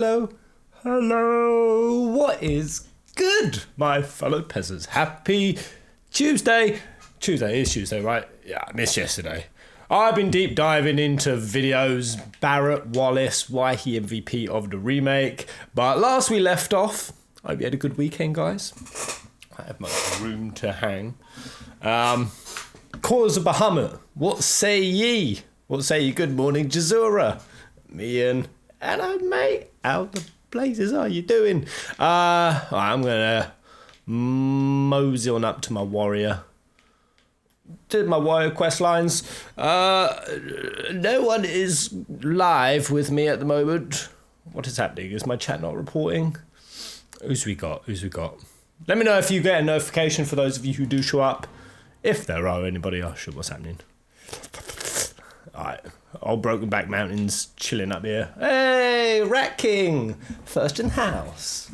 Hello, hello, what is good, my fellow peasants? Happy Tuesday. Tuesday is Tuesday, right? Yeah, I missed yesterday. I've been deep diving into videos, Barrett, Wallace, why he MVP of the remake. But last we left off, I hope you had a good weekend, guys. I have my room to hang. Coils of Bahamut, what say ye? What say ye? Good morning, Jazura. Me and hello, mate. How the blazes are you doing? I'm gonna mosey on up to my warrior. Did my warrior quest lines. No one is live with me at the moment. What is happening? Is my chat not reporting? Who's we got? Let me know if you get a notification for those of you who do show up. If there are anybody, I'll show what's happening. Alright, old Broken Back Mountains chilling up here. Hey, Rat King! First in house.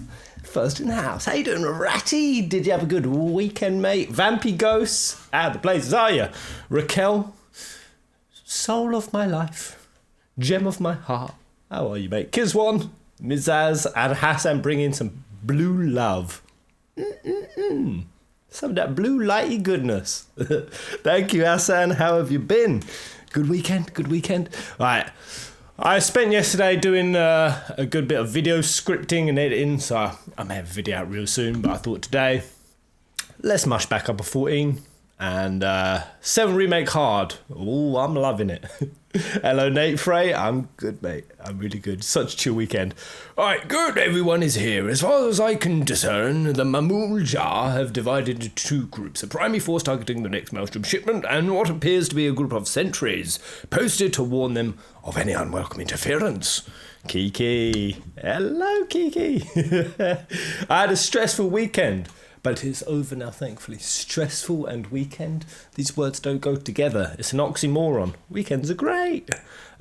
How you doing, Ratty? Did you have a good weekend, mate? Vampy Ghosts? How the blazes are you? Raquel? Soul of my life. Gem of my heart. How are you, mate? Kizwan, Mizaz, and Hassan bringing some blue love. Some of that blue lighty goodness. Thank you, Hassan. How have you been? Good weekend. Right. I spent yesterday doing a good bit of video scripting and editing, so I may have a video out real soon, but I thought today, let's mush back up a 14 and 7 remake hard. Oh, I'm loving it. Hello, Nate Frey. I'm good, mate. I'm really good. Such a chill weekend. All right, good. Everyone is here. As far as I can discern, the Mamul Jar have divided into 2 groups. A primary force targeting the next Maelstrom shipment and what appears to be a group of sentries posted to warn them of any unwelcome interference. Kiki. Hello, Kiki. I had a stressful weekend. But it's over now, thankfully. Stressful and weekend, these words don't go together. It's an oxymoron. Weekends are great.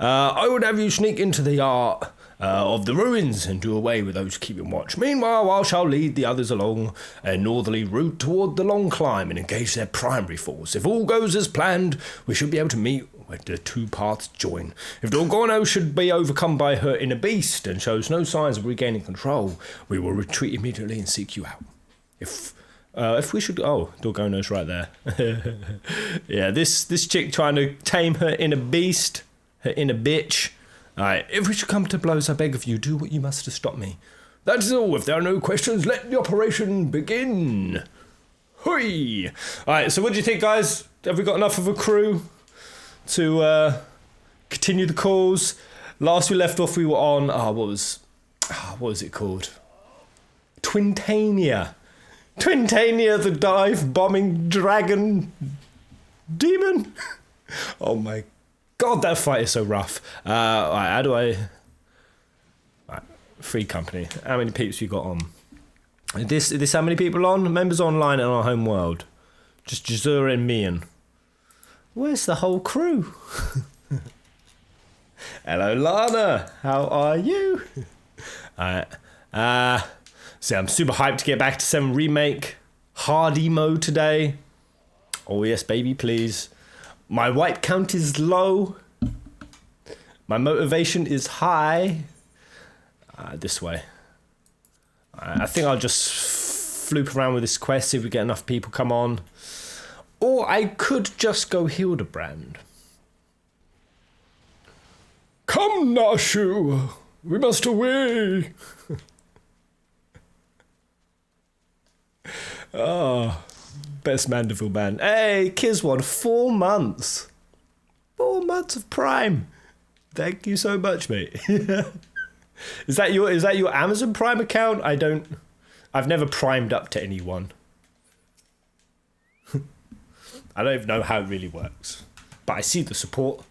I would have you sneak into the art of the ruins and do away with those keeping watch. Meanwhile, I shall lead the others along a northerly route toward the long climb and engage their primary force. If all goes as planned, we should be able to meet where the 2 paths join. If Dorgono should be overcome by her inner beast and shows no signs of regaining control, we will retreat immediately and seek you out. If we should... Oh, Dorgono's right there. Yeah, this chick trying to tame her inner beast, her inner bitch. Alright, if we should come to blows, I beg of you, do what you must to stop me. That is all. If there are no questions, let the operation begin. Hoi! Alright, so what do you think, guys? Have we got enough of a crew to continue the calls? Last we left off, we were on... what was it called? Twintania, the dive-bombing dragon demon. Oh my god, that fight is so rough. Right, how do I... Right, free company. How many peeps we got on? Is this how many people on? Members online and our home world. Just Jazura and Mian. Where's the whole crew? Hello, Lana. How are you? Alright. So I'm super hyped to get back to 7 remake hardy mode today. Oh yes, baby, please. My white count is low. My motivation is high. This way. I think I'll just floop around with this quest, see if we get enough people come on. Or I could just go Hildebrand. Come, Nashu. We must away. Oh, best Mandeville man. Hey, Kizwan, 4 months. 4 months of Prime. Thank you so much, mate. Is that your Amazon Prime account? I've never primed up to anyone. I don't even know how it really works. But I see the support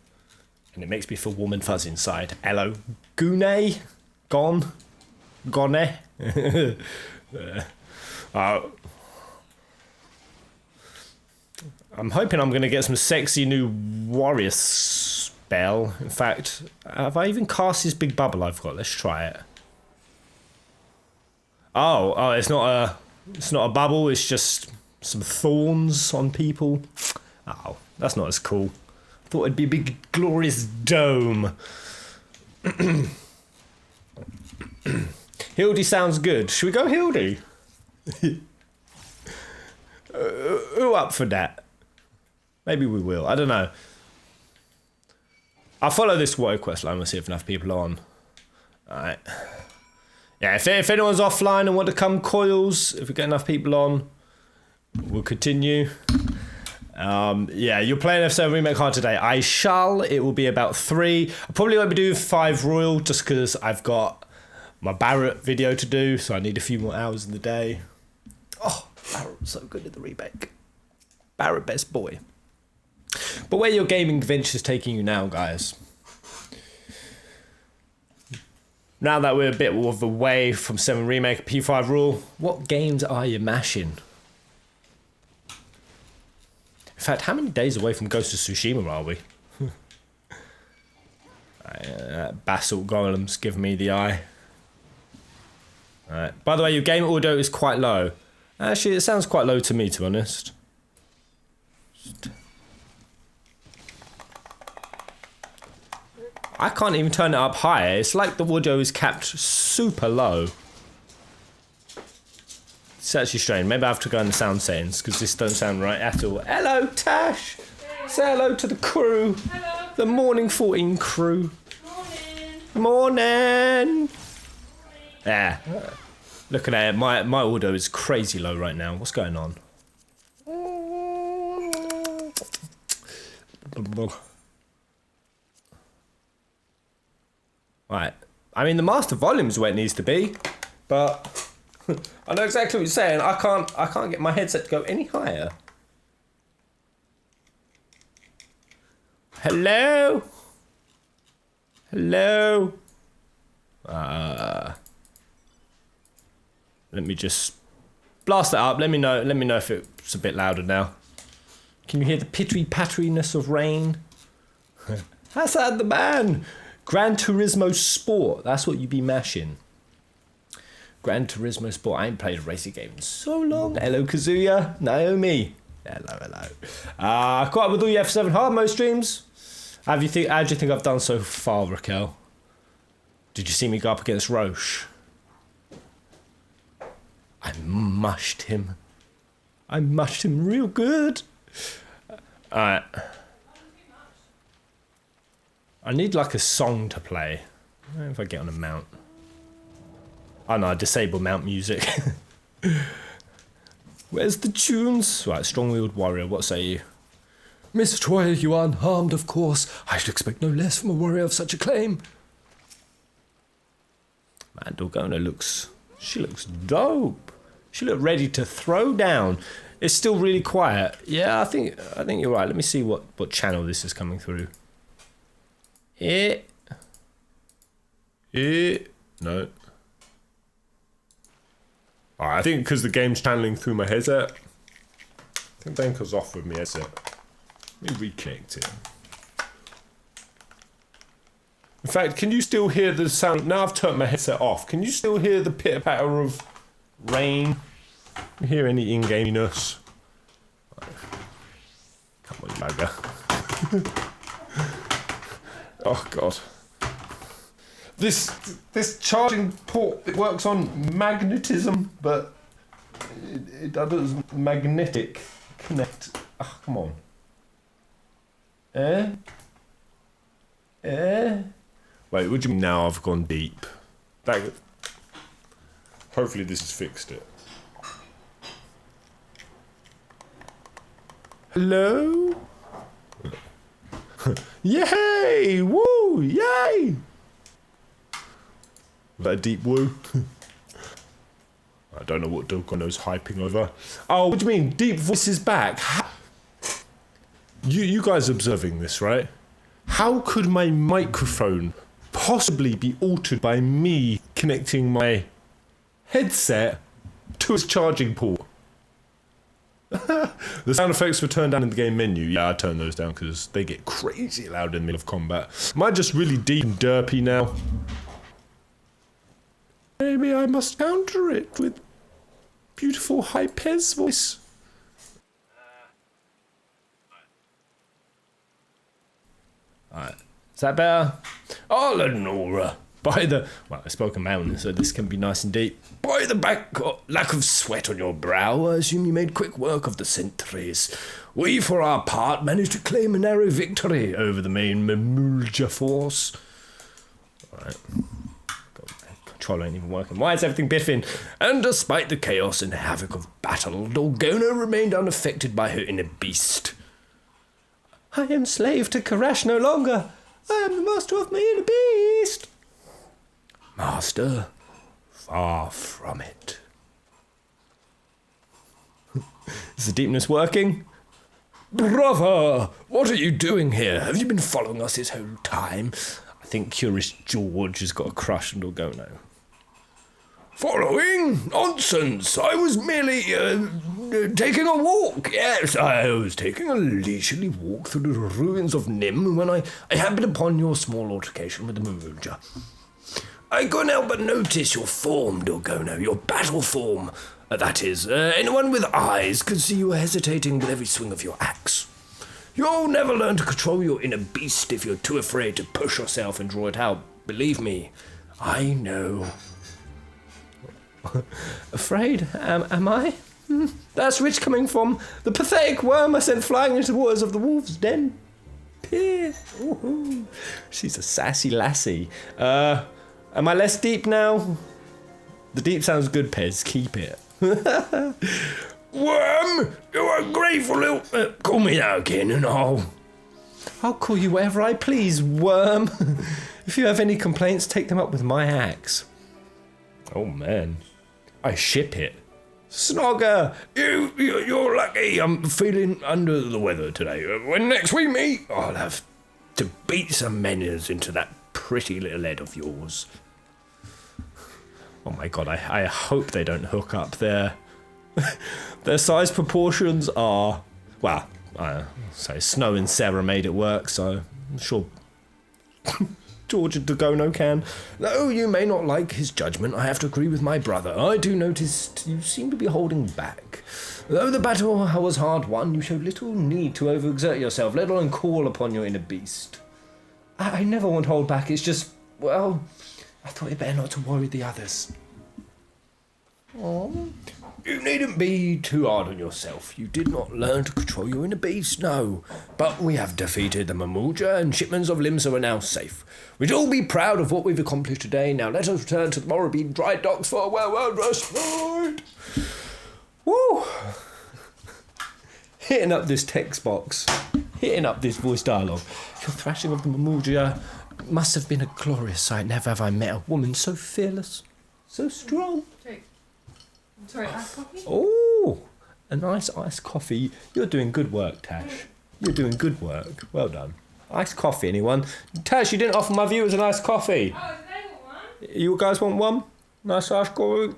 and it makes me feel warm and fuzzy inside. Hello, Gune? Gone? I'm hoping I'm going to get some sexy new warrior spell. In fact, have I even cast this big bubble I've got? Let's try it. Oh, it's not a bubble, it's just some thorns on people. Oh, that's not as cool. I thought it'd be a big glorious dome. Hildy sounds good. Should we go Hildy? Who up for that? Maybe we will. I don't know. I'll follow this water quest line. We'll see if enough people are on. Alright. Yeah, if anyone's offline and want to come Coils, if we get enough people on, we'll continue. Yeah, you're playing F7 Remake hard today. I shall. It will be about 3. I probably won't be doing 5 Royal just because I've got my Barrett video to do, so I need a few more hours in the day. Oh, Barrett's so good at the remake. Barrett, best boy. But where your gaming adventure is taking you now, guys? Now that we're a bit of the way from 7 Remake, P5 Rule, what games are you mashing? In fact, how many days away from Ghost of Tsushima are we? Basalt Golem's giving me the eye. Alright. By the way, your game audio is quite low. Actually, it sounds quite low to me, to be honest. I can't even turn it up higher. It's like the audio is capped super low. It's actually strange. Maybe I have to go in the sound settings because this don't sound right at all. Hello, Tash. Say hello to the crew. Hello. The Morning 14 crew. Morning. Morning. Yeah. Look at that. My audio is crazy low right now. What's going on? Right. I mean, the master volume is where it needs to be, but I know exactly what you're saying. I can't get my headset to go any higher. Hello? Hello? Let me just blast it up. Let me know if it's a bit louder now. Can you hear the pittery-patteriness of rain? Hassan the man! Gran Turismo Sport. That's what you be mashing. Gran Turismo Sport. I ain't played a racing game in so long. Hello, Kazuya. Naomi. Hello. Caught up with all your F7 hard mode streams. How do you think I've done so far, Raquel? Did you see me go up against Roche? I mushed him. I mushed him real good. Alright. I need like a song to play. I don't know if I get on a mount. Oh no, I disable mount music. Where's the tunes? Right, strong-willed warrior, what say you? Miss Troy, you are unharmed, of course. I should expect no less from a warrior of such a claim. Man, Dorgona looks dope. She looked ready to throw down. It's still really quiet. Yeah, I think you're right. Let me see what channel this is coming through. No. Alright, I think because the game's channeling through my headset. I think Banker's off with my headset. Let me reconnect it. In fact, can you still hear the sound? Now I've turned my headset off. Can you still hear the pitter-patter of rain? Can you hear any in-gaminess? Come on, bugger. Oh god. This charging port, it works on magnetism, but it does magnetic connect. Oh, come on. Wait, what do you mean now I've gone deep? Hopefully this has fixed it. Hello? Yay! Woo! Yay! Was that a deep woo? I don't know what Dokono's hyping over. Oh, what do you mean? Deep voice is back. You guys observing this, right? How could my microphone possibly be altered by me connecting my headset to its charging port? The sound effects were turned down in the game menu. Yeah, I turned those down because they get crazy loud in the middle of combat. Am I just really deep and derpy now? Maybe I must counter it with beautiful high-pez voice. Alright. Is that better? Oh, Lenora. By the... Well, I spoke a mountain, so this can be nice and deep. By the lack of sweat on your brow, I assume you made quick work of the sentries. We, for our part, managed to claim a narrow victory over the main Mamulja force. Alright. Control ain't even working. Why is everything biffing? And despite the chaos and havoc of battle, Dorgona remained unaffected by her inner beast. I am slave to Karash no longer. I am the master of my inner beast. Master, far from it. Is the deepness working? Brother, what are you doing here? Have you been following us this whole time? I think Curious George has got a crush on Dorgono. Following? Nonsense! I was merely taking a walk. Yes, I was taking a leisurely walk through the ruins of Nim when I happened upon your small altercation with the Mamuja. I couldn't help but notice your form, Dorgono, your battle form. That is, anyone with eyes could see you hesitating with every swing of your axe. You'll never learn to control your inner beast if you're too afraid to push yourself and draw it out. Believe me, I know. Afraid? Am I? That's rich coming from the pathetic worm I sent flying into the waters of the wolf's den. Ooh, she's a sassy lassie. Am I less deep now? The deep sounds good, Pez. Keep it. Worm, you're ungrateful little... call me that again and I'll call you whatever I please, worm. If you have any complaints, take them up with my axe. Oh, man. I ship it. Snogger, you're lucky. I'm feeling under the weather today. When next we meet, I'll have to beat some manners into that pretty little head of yours. Oh my god, I hope they don't hook up. Their size proportions are... Well, say Snow and Sarah made it work, so I'm sure George and Dorgono can. Though you may not like his judgment, I have to agree with my brother. I do notice you seem to be holding back. Though the battle was hard won, you showed little need to overexert yourself, let alone call upon your inner beast. I never want to hold back, it's just, well, I thought it better not to worry the others. Oh. You needn't be too hard on yourself. You did not learn to control your inner beast, no. But we have defeated the Mamuja and shipments of Limsa are now safe. We'd all be proud of what we've accomplished today. Now let us return to the Morabine dry docks for a well-earned rest night. Woo! Hitting up this text box. Hitting up this voice dialogue. Your thrashing of the Mamuja must have been a glorious sight. Never have I met a woman so fearless, so strong. Sorry, iced coffee? Oh, a nice iced coffee. You're doing good work, Tash. You're doing good work. Well done. Iced coffee, anyone? Tash, you didn't offer my viewers an iced coffee. Oh, do they want one? You guys want one? Nice iced coffee.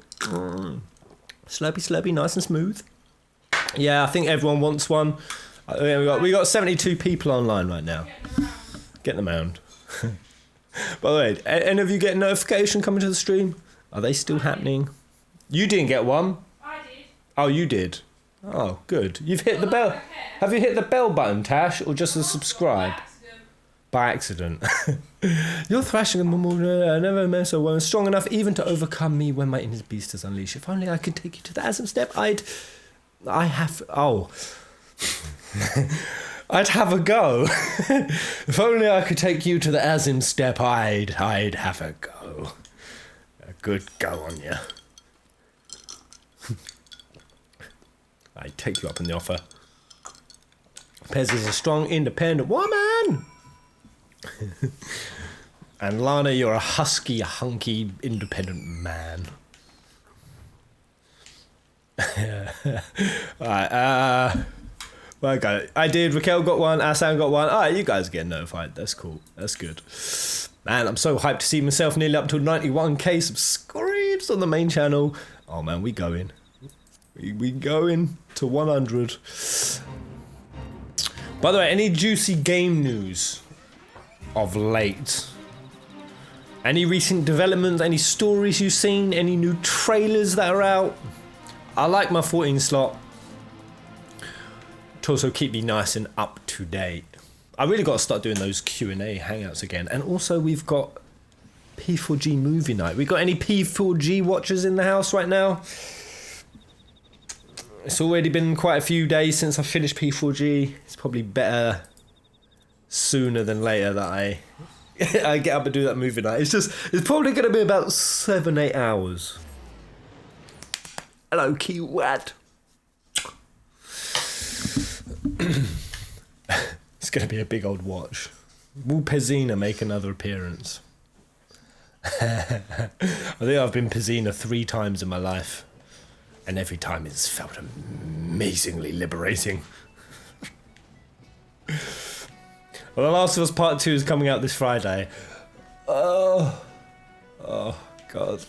Slurpy, nice and smooth. Yeah, I think everyone wants one. We got 72 people online right now. Get them around. By the way, any of you get a notification coming to the stream? Are they still happening? You didn't get one. I did. Oh, you did. Oh, good. You've hit the bell. Have you hit the bell button, Tash, or just a subscribe? By accident. You're thrashing a Mamuja. I never met so well. Strong enough even to overcome me when my inner beast is unleashed. If only I could take you to the Azim step, I'd have a go. If only I could take you to the Azim step, I'd have a go. A good go on you. I take you up on the offer. Pez is a strong, independent woman. And Lana, you're a husky, hunky, independent man. Alright, well, I did. Raquel got one. Asan got one. Alright, you guys get notified. That's cool. That's good. Man, I'm so hyped to see myself nearly up to 91k subscribes on the main channel. Oh man, we going. We going to 100. By the way, any juicy game news of late? Any recent developments? Any stories you've seen? Any new trailers that are out? I like my 14 slot to also keep me nice and up to date. I really got to start doing those Q&A hangouts again. And also we've got P4G movie night. We got any P4G watchers in the house right now? It's already been quite a few days since I finished P4G. It's probably better sooner than later that I get up and do that movie night. It's probably going to be about 7-8 hours. Hello, Kiwat. It's going to be a big old watch. Will Peasant make another appearance? I think I've been Peasant 3 times in my life. And every time it's felt amazingly liberating. Well, The Last of Us Part 2 is coming out this Friday. Oh God.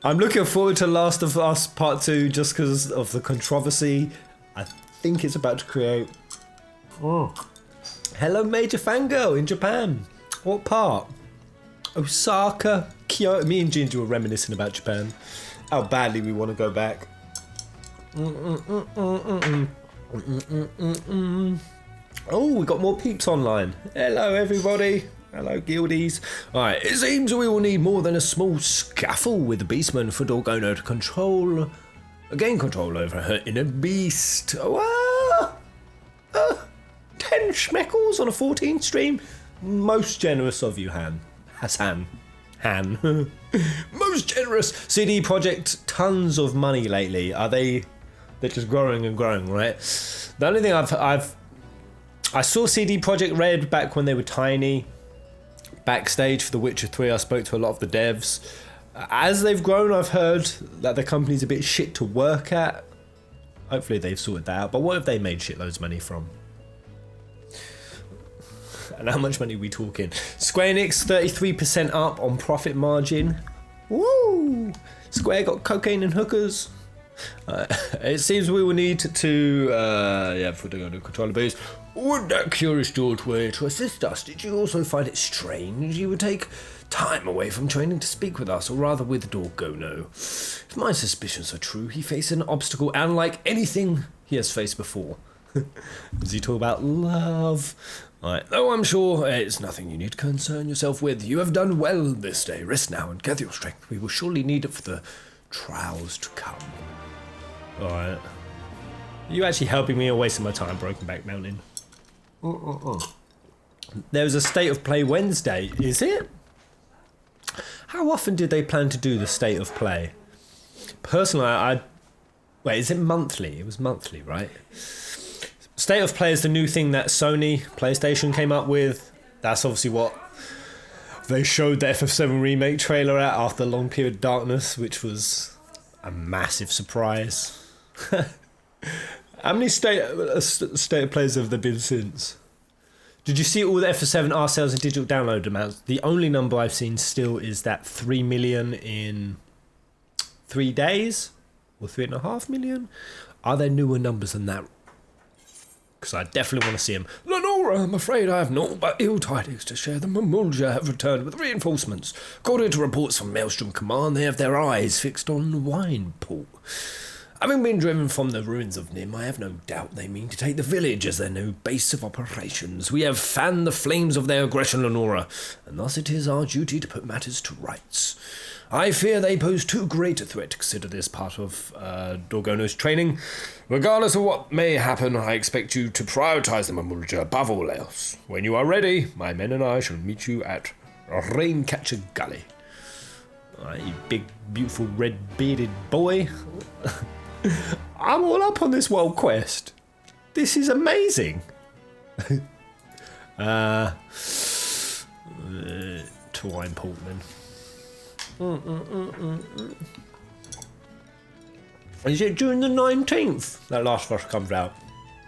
I'm looking forward to Last of Us Part 2 just because of the controversy I think it's about to create. Oh. Hello, Major Fangirl in Japan. What part? Osaka, Kyoto. Me and Ginger were reminiscing about Japan. How badly we want to go back. Oh, we got more peeps online. Hello, everybody. Hello, guildies. Alright, it seems we will need more than a small scuffle with the beastman for Dorgono to gain control over her inner beast. 10 schmeckles on a 14 stream. Most generous of you, Hassan. Most generous. CD Projekt, tons of money lately. They're just growing and growing, right? The only thing I saw CD Projekt Red back when they were tiny. Backstage for The Witcher 3, I spoke to a lot of the devs. As they've grown, I've heard that the company's a bit shit to work at. Hopefully they've sorted that out. But what have they made shitloads of money from? And how much money are we talking? Square Enix, 33% up on profit margin. Woo! Square got cocaine and hookers. It seems we will need to, before they go to controller boost. Would that curious George way to assist us? Did you also find it strange you would take time away from training to speak with us, or rather with Dorgono? If my suspicions are true, he faced an obstacle unlike anything he has faced before. Does he talk about love? Right. Though I'm sure it's nothing you need to concern yourself with. You have done well this day. Rest now and gather your strength. We will surely need it for the trials to come. Alright. Are you actually helping me or wasting my time, Broken Back Mountain? There's a State of Play Wednesday, is it? How often did they plan to do the State of Play? Personally, wait, is it monthly? It was monthly, right? State of Play is the new thing that Sony PlayStation came up with. That's obviously what they showed the FF7 remake trailer at after a long period of darkness, which was a massive surprise. How many state of plays have there been since? Did you see all the FF7 R sales and digital download amounts? The only number I've seen still is that 3 million in 3 days, or 3.5 million. Are there newer numbers than that? Because I definitely want to see them. Lenora, I'm afraid I have naught but ill tidings to share. The Mamulja have returned with reinforcements. According to reports from Maelstrom Command, they have their eyes fixed on the wine pool. Having been driven from the ruins of Nim, I have no doubt they mean to take the village as their new base of operations. We have fanned the flames of their aggression, Lenora, and thus it is our duty to put matters to rights. I fear they pose too great a threat to consider this part of Dorgono's training. Regardless of what may happen, I expect you to prioritize the Mamulja above all else. When you are ready, my men and I shall meet you at Raincatcher Gully. Alright, you big, beautiful, red-bearded boy. I'm all up on this world quest. This is amazing. To wine Portland. Is it June the 19th that Last of Us comes out?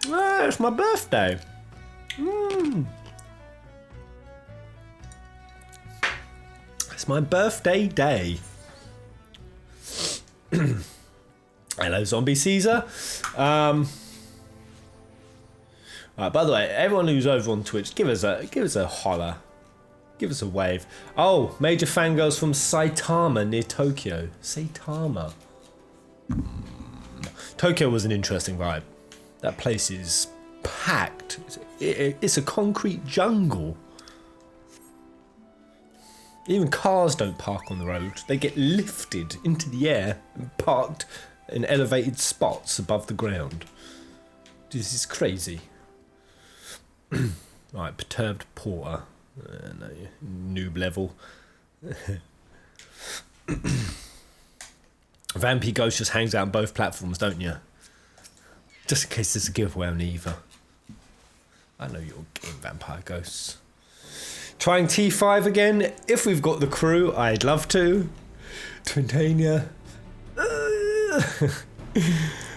Ah, it's my birthday. It's my birthday day. Hello, Zombie Caesar. Right, by the way, everyone who's over on Twitch, give us a holler. Give us a wave. Oh, major fangirls from Saitama near Tokyo. Saitama. Tokyo was an interesting vibe. That place is packed. It's a concrete jungle. Even cars don't park on the road. They get lifted into the air and parked in elevated spots above the ground. This is crazy. Right, perturbed porter. No, noob level. Vampy Ghost just hangs out on both platforms, don't you? Just in case there's a giveaway on either. I know you're getting Vampire Ghosts. Trying T5 again. If we've got the crew, I'd love to. Twintania.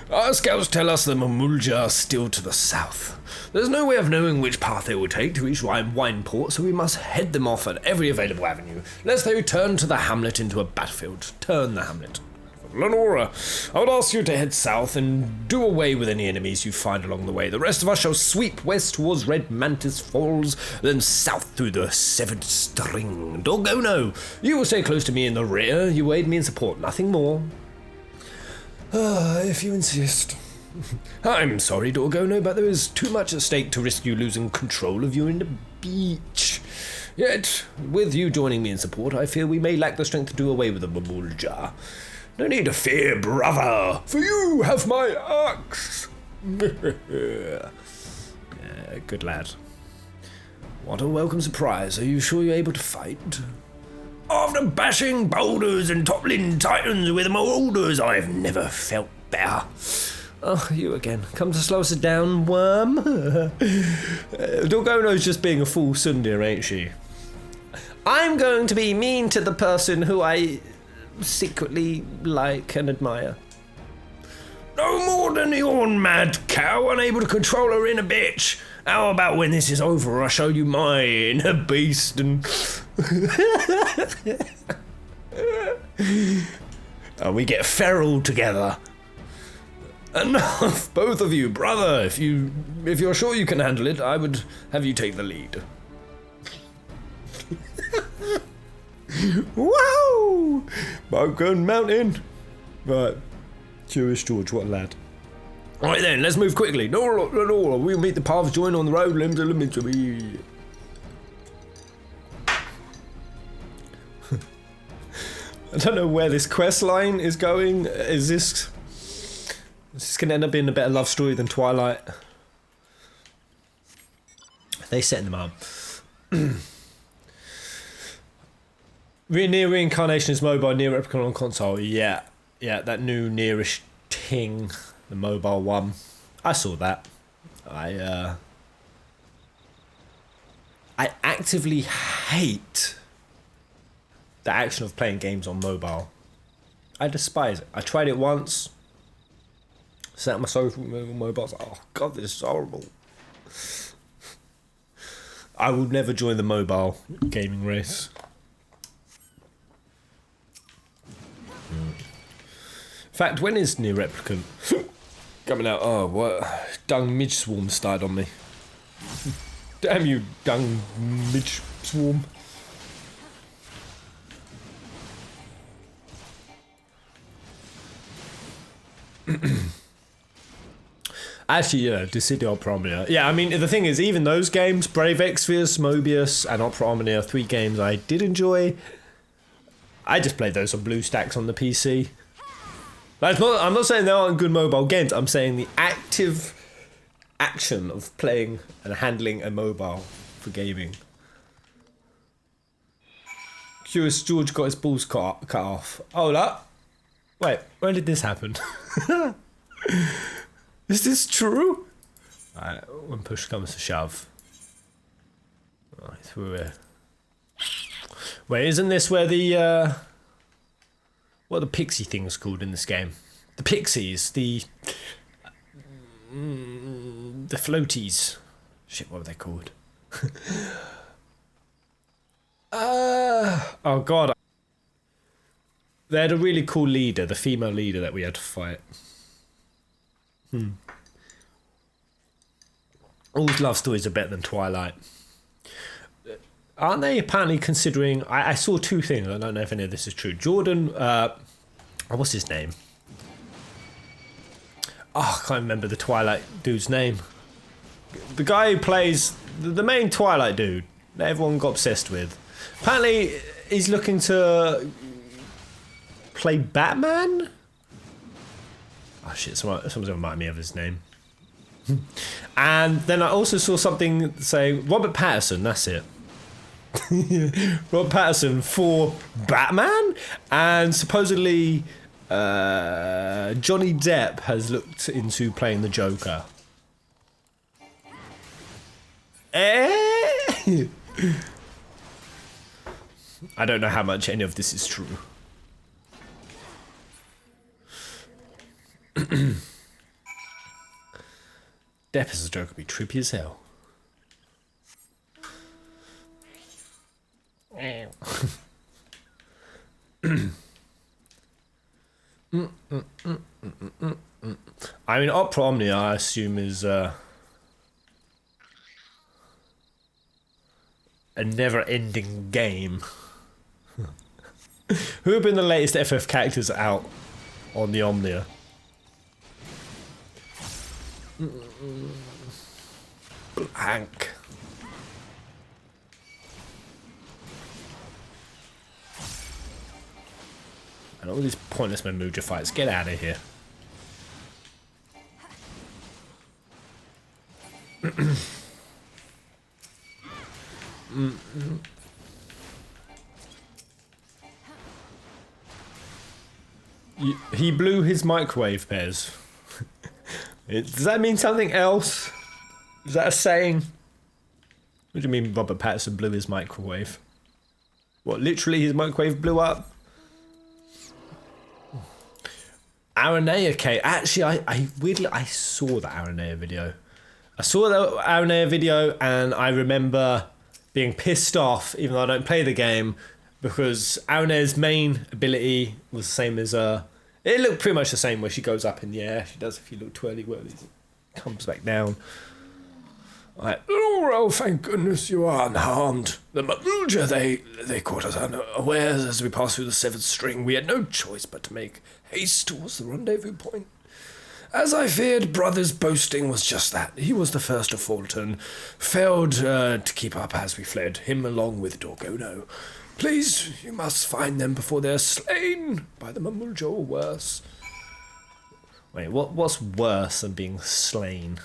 Our scouts tell us the Mamulja are still to the south. There's no way of knowing which path they will take to reach Wineport, so we must head them off at every available avenue, lest they turn to the hamlet into a battlefield. Turn the hamlet. Lenora, I would ask you to head south and do away with any enemies you find along the way. The rest of us shall sweep west towards Red Mantis Falls, then south through the Severed String. Dorgono, you will stay close to me in the rear. You aid me in support, nothing more. If you insist. I'm sorry, Dorgono, but there is too much at stake to risk you losing control of you in the beach. Yet, with you joining me in support, I fear we may lack the strength to do away with the Mamulja. No need to fear, brother, for you have my axe. Yeah, good lad. What a welcome surprise. Are you sure you're able to fight? After bashing boulders and toppling titans with moulders, I've never felt better. Oh, you again. Come to slow us down, worm. Dorgono's just being a fool Sundir, ain't she? I'm going to be mean to the person who I secretly like and admire. No more than your mad cow, unable to control her inner bitch. How about when this is over, I show you my inner beast and... we get feral together. Enough, both of you, brother. If you're sure you can handle it, I would have you take the lead. Wow! Mogun Mountain. Right. Curious George, what a lad. Right then, let's move quickly. No, we'll meet the paths join on the road. I don't know where this quest line is going. Is this going to end up being a better love story than Twilight? They setting them up. Near Reincarnation is mobile, near Replicant on console. Yeah, that new nearish ting, the mobile one. I saw that. I actively hate the action of playing games on mobile. I despise it. I tried it once. Set up my social mobiles. Oh god, this is horrible. I will never join the mobile gaming race. In fact, when is Near Replicant coming out? Oh, what? Dung Midge Swarm started on me. Damn you, Dung Midge Swarm. Actually, yeah, Dissidio Opera Omnia. Yeah, I mean, the thing is, even those games, Brave Exvius, Mobius, and Opera Omnia, 3 games I did enjoy. I just played those on BlueStacks on the PC. I'm not saying they aren't good mobile games. I'm saying the active action of playing and handling a mobile for gaming. Curious George got his balls cut off. Hold up. Wait, when did this happen? Is this true? Alright, when push comes to shove. Right, through here. Wait, isn't this where the what are the pixie things called in this game? The pixies, the floaties. Shit, what were they called? Oh god. They had a really cool leader, the female leader that we had to fight. All love stories are better than Twilight. Aren't they apparently considering... I saw 2 things, I don't know if any of this is true. Jordan, what's his name? Oh, I can't remember the Twilight dude's name. The guy who plays... The main Twilight dude that everyone got obsessed with. Apparently, he's looking to play Batman? Oh shit, someone's gonna remind me of his name. And then I also saw something say Robert Pattinson, that's it. Robert Pattinson for Batman? And supposedly Johnny Depp has looked into playing the Joker. I don't know how much any of this is true. Depp as a Joker would be trippy as hell. I mean, Opera Omnia, I assume, is a never-ending game. Who have been the latest FF characters out on the Omnia? Blank. And all these pointless Mamuja fights. Get out of here. He blew his microwave, Pez. Does that mean something else? Is that a saying? What do you mean Robert Pattinson blew his microwave? What, literally his microwave blew up? Aranea K. Actually, I weirdly saw the Aranea video. I saw the Aranea video and I remember being pissed off, even though I don't play the game, because Aranea's main ability was the same as it looked pretty much the same where she goes up in the air. She does if you look twirly whirly, comes back down. Like, oh, thank goodness you are unharmed. The Mamuja, they caught us unawares as we passed through the severed string. We had no choice but to make haste towards the rendezvous point. As I feared, brother's boasting was just that. He was the first to falter and failed to keep up as we fled, him along with Dorgono. Please, you must find them before they're slain by the Mamuja or worse. Wait, what's worse than being slain?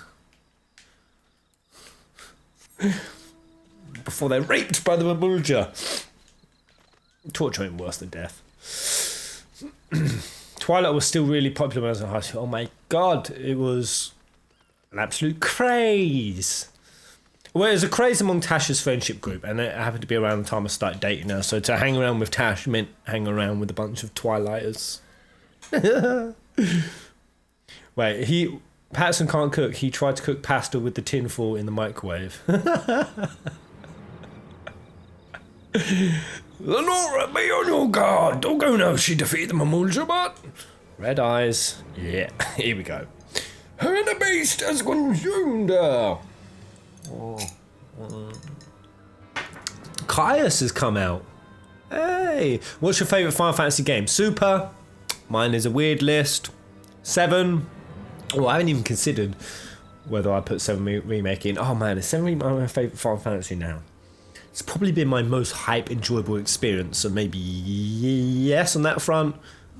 Before they're raped by the Mamuja. Torture ain't worse than death. Twilight was still really popular when I was in high school. Oh my god, it was an absolute craze. Well, it was a craze among Tash's friendship group, and it happened to be around the time I started dating her, so to hang around with Tash meant hang around with a bunch of Twilighters. Wait, Patterson can't cook. He tried to cook pasta with the tinfoil in the microwave. Lenora, be on your guard. Dorgono, she defeated the Mamuja, but... Red eyes. Yeah, here we go. Her inner beast has consumed her. Caius has come out. Hey, what's your favourite Final Fantasy game? Super. Mine is a weird list. 7. Oh, I haven't even considered whether I put 7 Remake in. Oh man, is 7 Remake my favourite Final Fantasy now? It's probably been my most hype, enjoyable experience, so maybe yes on that front.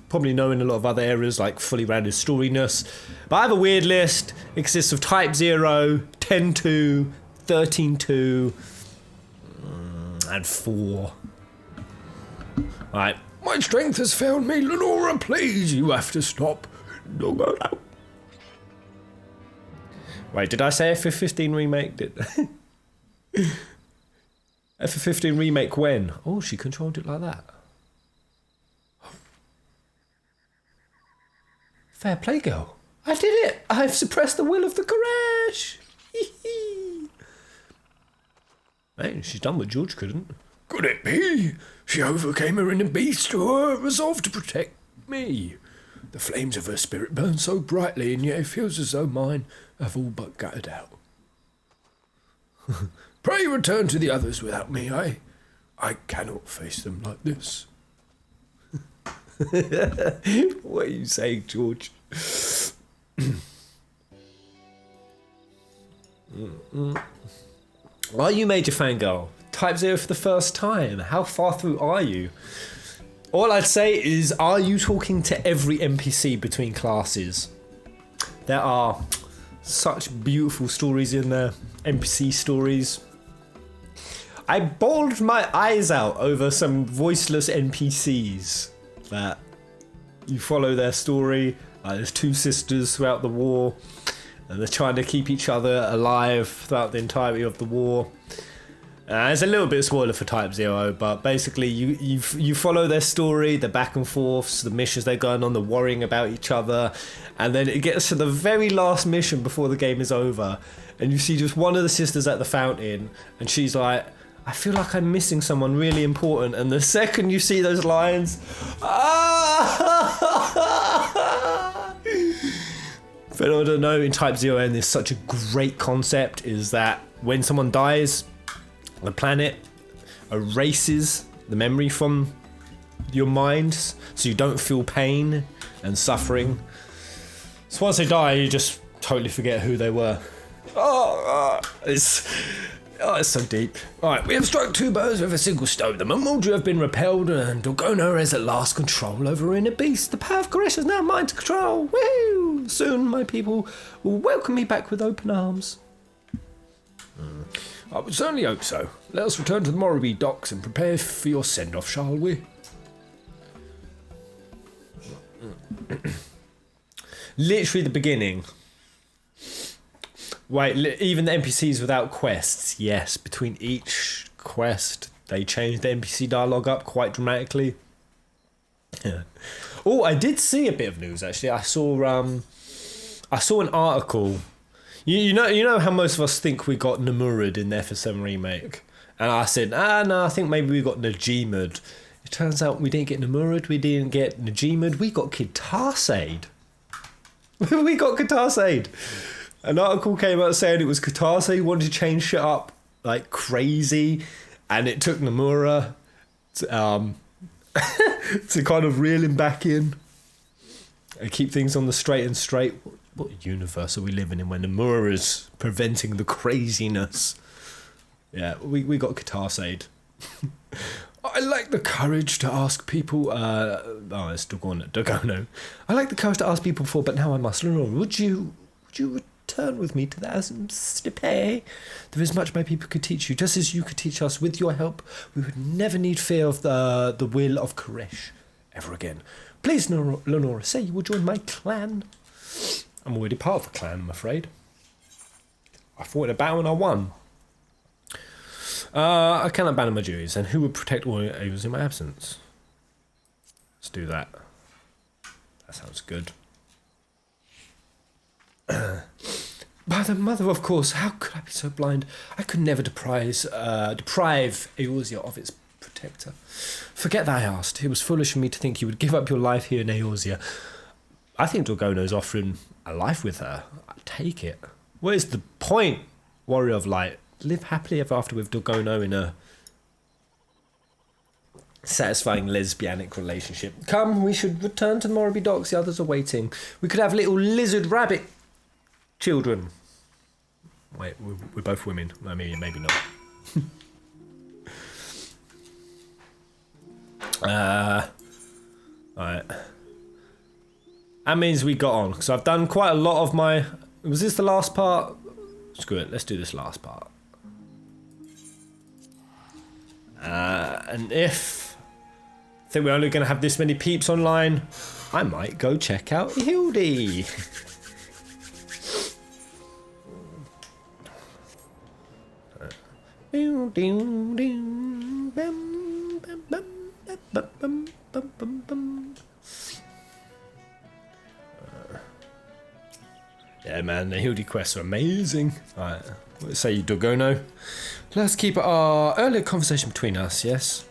Probably no in a lot of other areas, like fully rounded storyness. But I have a weird list. It consists of Type 0, 10-2, 13-2, and 4. Alright. My strength has failed me, Lenora, please, you have to stop. No, no, no. Wait, did I say FF15 remake? FF15 remake when? Oh, she controlled it like that. Fair play, girl. I did it. I've suppressed the will of the Koresh. Hey, she's done what George couldn't. Could it be? She overcame her inner beast to her resolve to protect me. The flames of her spirit burn so brightly, and yet it feels as though mine have all but gutted out. Pray return to the others without me. I cannot face them like this. What are you saying, George? Are you Major Fangirl? Type 0 for the first time. How far through are you? All I'd say is, are you talking to every NPC between classes? There are such beautiful stories in there. NPC stories. I bawled my eyes out over some voiceless NPCs that you follow their story. There's two sisters throughout the war, and they're trying to keep each other alive throughout the entirety of the war. It's a little bit of spoiler for Type 0, but basically you follow their story, the back and forths, the missions they're going on, the worrying about each other, and then it gets to the very last mission before the game is over, and you see just one of the sisters at the fountain, and she's like, I feel like I'm missing someone really important, and the second you see those lines, for anyone who don't know, in Type 0 and there's such a great concept is that when someone dies, the planet erases the memory from your mind, so you don't feel pain and suffering. So once they die, you just totally forget who they were. It's so deep. Alright, we have struck two bows with a single stone. The Mamuldra have been repelled, and Dorgono has at last control over Inner Beast. The power of Koresh is now mine to control. Woohoo! Soon my people will welcome me back with open arms. I would certainly hope so. Let us return to the Morrowby docks and prepare for your send-off, shall we? Literally the beginning. Wait, even the NPCs without quests, yes. Between each quest, they changed the NPC dialogue up quite dramatically. Yeah. Oh, I did see a bit of news actually. I saw an article. You know how most of us think we got Namurid in FF7 Remake, and I said, no, I think maybe we got Najimud. It turns out we didn't get Namurid, we didn't get Najimud, we got Kitasaid. We got Kitasaid. An article came out saying it was Kitasaid wanted to change shit up like crazy, and it took Nomura to, to kind of reel him back in and keep things on the straight and straight. What universe are we living in when Nomura is preventing the craziness? Yeah, we got Kitasaid. I lack the courage to ask people. It's Dorgono. I like the courage to ask people before, but now I must. Lenore, would you return with me to the Steppe? There is much my people could teach you, just as you could teach us. With your help, we would never need fear of the will of Koresh ever again. Please, Lenore, say you will join my clan. I'm already part of the clan, I'm afraid. I fought in a battle and I won. I cannot abandon my duties, and who would protect all areas in my absence? Let's do that. That sounds good. By the mother, of course, how could I be so blind? I could never deprive Eorzea of its protector. Forget that I asked. It was foolish for me to think you would give up your life here in Eorzea. I think Dorgono's offering a life with her. I take it. What is the point, Warrior of Light? Live happily ever after with Dorgono in a satisfying lesbianic relationship. Come, we should return to the Morrowby docks. The others are waiting. We could have little lizard rabbit children. Wait, we're both women. I mean, maybe not. Alright. That means we got on, because I've done quite a lot of my... Was this the last part? Screw it, let's do this last part. And if I think we're only going to have this many peeps online, I might go check out Hildy. Yeah, man, the Hildy quests are amazing. Alright, let's say Dorgono. Let's keep our earlier conversation between us, yes?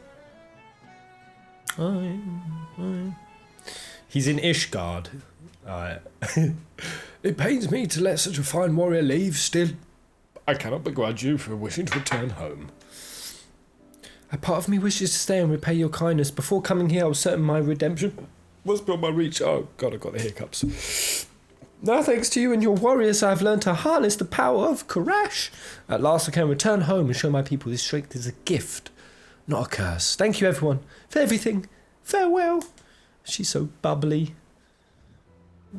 He's in Ishgard. Alright. It pains me to let such a fine warrior leave. Still, I cannot begrudge you for wishing to return home. A part of me wishes to stay and repay your kindness. Before coming here, I was certain my redemption was beyond my reach. Oh God, I got the hiccups. Now thanks to you and your warriors, I've learned to harness the power of Karash. At last I can return home and show my people this strength is a gift, not a curse. Thank you everyone for everything. Farewell. She's so bubbly.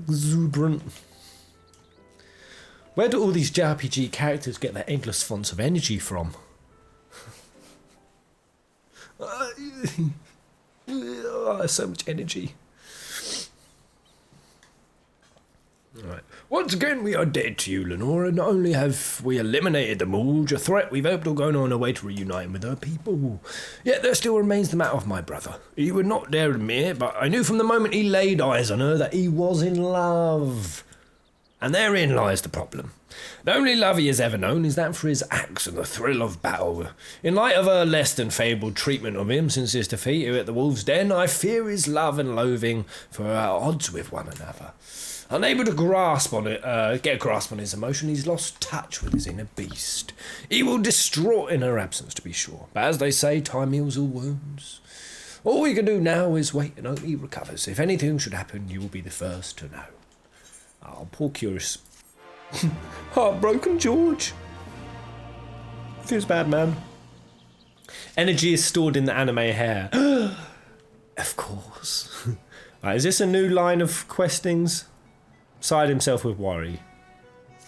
Exuberant. Where do all these JRPG characters get their endless fonts of energy from? So much energy. Right. Once again, we are dead to you, Lenora. Not only have we eliminated the Mulja threat, we've helped Orgona on her way to reuniting with her people. Yet there still remains the matter of my brother. He would not dare admit it, but I knew from the moment he laid eyes on her that he was in love. And therein lies the problem. The only love he has ever known is that for his axe and the thrill of battle. In light of her less than fabled treatment of him since his defeat here at the Wolf's Den, I fear his love and loathing for her are at odds with one another. Unable to get a grasp on his emotion, he's lost touch with his inner beast. He will distraught in her absence, to be sure. But as they say, time heals all wounds. All we can do now is wait and hope he recovers. If anything should happen, you will be the first to know. Oh, poor curious. Heartbroken George. Feels bad, man. Energy is stored in the anime hair. Of course. Right, is this a new line of questings? Side himself with worry.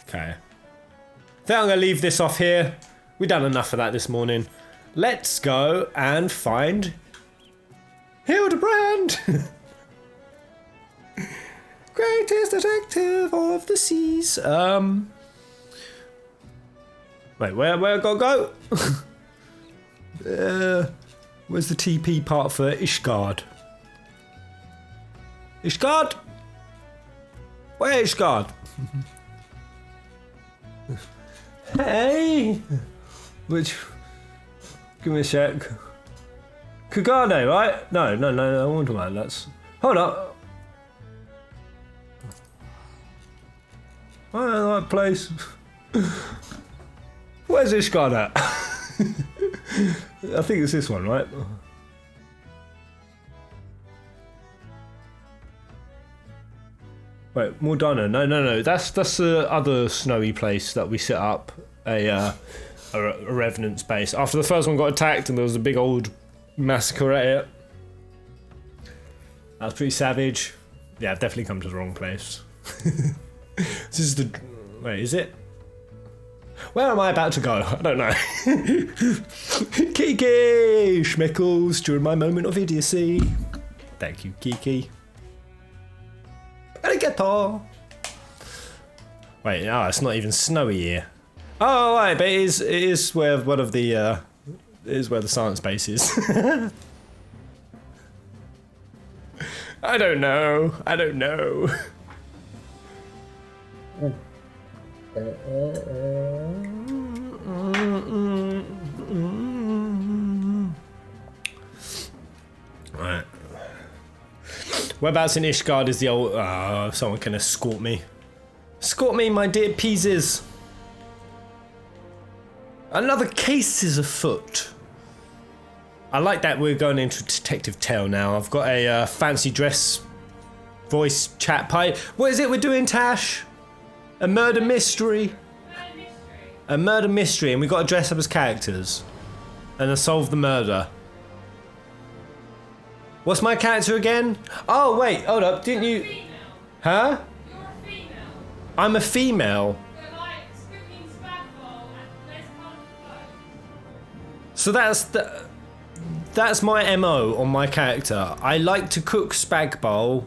Okay. I think I'm going to leave this off here. We've done enough of that this morning. Let's go and find Hildebrand. Greatest detective of the seas. Wait, where I gotta go? Where's the TP part for Ishgard? Ishgard? Where Ishgard? Hey! Which... Give me a sec. Kagane, right? No, I want to mind. That's... Hold up. I'm in the right place. Where's Ishgard at? I think it's this one, right? Wait, Mordana. No. That's the other snowy place that we set up a revenant's base. After the first one got attacked and there was a big old massacre at it. That was pretty savage. Yeah, I've definitely come to the wrong place. This is the... Wait, is it? Where am I about to go? I don't know. Kiki! Schmeckles during my moment of idiocy. Thank you, Kiki. Arigato! Wait, no, it's not even snowy here. Oh, right, but it is where one of the... it is where the science base is. I don't know. Right. Whereabouts in Ishgard is the old... someone can escort me. Escort me, my dear Pieces. Another case is afoot. I like that we're going into Detective Tale now. I've got a fancy dress voice chat pipe. What is it we're doing, Tash? A murder mystery. A murder mystery, and we got to dress up as characters and solve the murder. What's my character again? Oh wait, hold up, didn't you? Female. Huh? You're a female. I'm a female. You're like cooking spaghetti and less colourful. So that's my MO on my character. I like to cook spag bowl.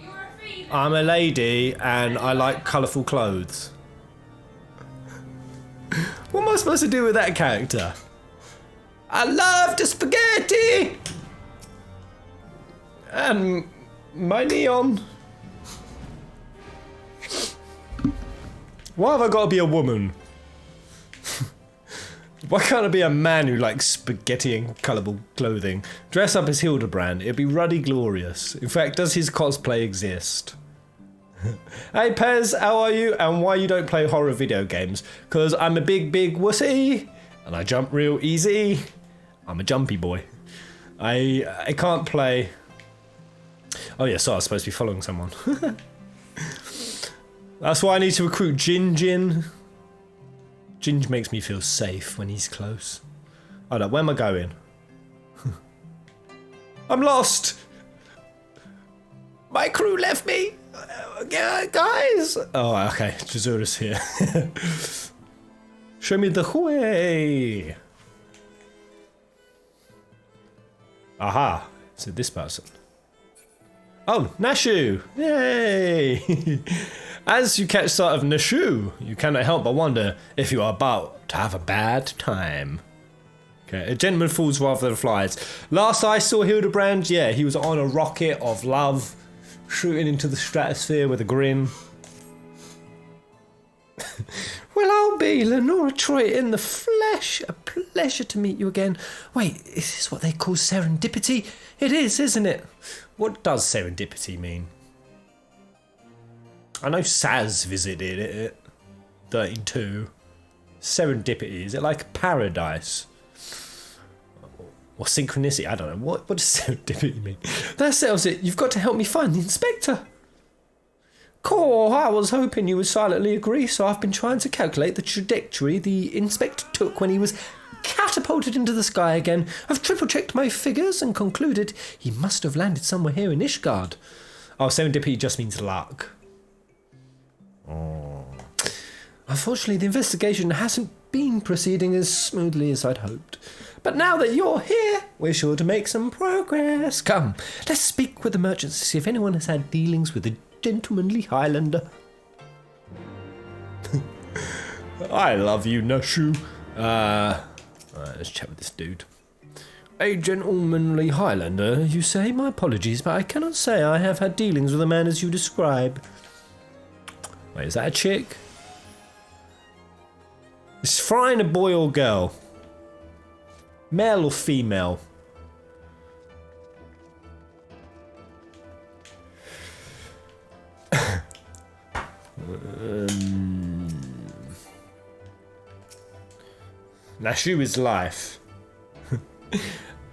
You're a female. I'm a lady and I like colourful clothes. What am I supposed to do with that character? I love the spaghetti! And my neon. Why have I got to be a woman? Why can't I be a man who likes spaghetti and colourful clothing? Dress up as Hildebrand, it'd be ruddy glorious. In fact, does his cosplay exist? Hey Pez, how are you? And why you don't play horror video games? Because I'm a big wussy and I jump real easy. I'm a jumpy boy. I can't play... Oh yeah, so I was supposed to be following someone. That's why I need to recruit Ginge. Ginge makes me feel safe when he's close. Hold up, where am I going? I'm lost! My crew left me! Guys! Oh, okay, Jazura's here. Show me the way! Aha! So this person. Oh, Nashu! Yay! As you catch sight of Nashu, you cannot help but wonder if you are about to have a bad time. Okay, a gentleman falls rather than flies. Last I saw Hildebrand, yeah, he was on a rocket of love, shooting into the stratosphere with a grin. Well, I'll be Lenora Troy in the flesh. A pleasure to meet you again. Wait, is this what they call serendipity? It is, isn't it? What does serendipity mean? I know Saz visited it. 32. Serendipity, is it like paradise? Or synchronicity? I don't know. What does serendipity mean? That settles it. You've got to help me find the inspector. Cool, I was hoping you would silently agree, so I've been trying to calculate the trajectory the inspector took when he was catapulted into the sky again. I've triple-checked my figures and concluded he must have landed somewhere here in Ishgard. Oh, serendipity just means luck. Oh. Unfortunately, the investigation hasn't been proceeding as smoothly as I'd hoped. But now that you're here, we're sure to make some progress. Come, let's speak with the merchants to see if anyone has had dealings with the gentlemanly Highlander. I love you, Nashu. Alright, let's chat with this dude. A gentlemanly Highlander, you say? My apologies, but I cannot say I have had dealings with a man as you describe. Wait, is that a chick? Is frying a boy or girl? Male or female? Nashu is life.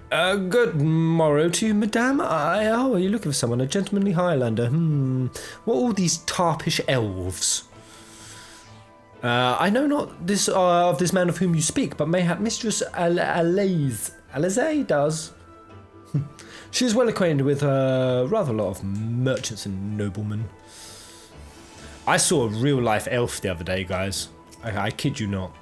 Good morrow to you, madame. Oh, are you looking for someone? A gentlemanly Highlander? What are all these tarpish elves? I know not this of this man of whom you speak, but mayhap Mistress Alize does. She is well acquainted with rather a lot of merchants and noblemen. I saw a real-life elf the other day, guys. I kid you not.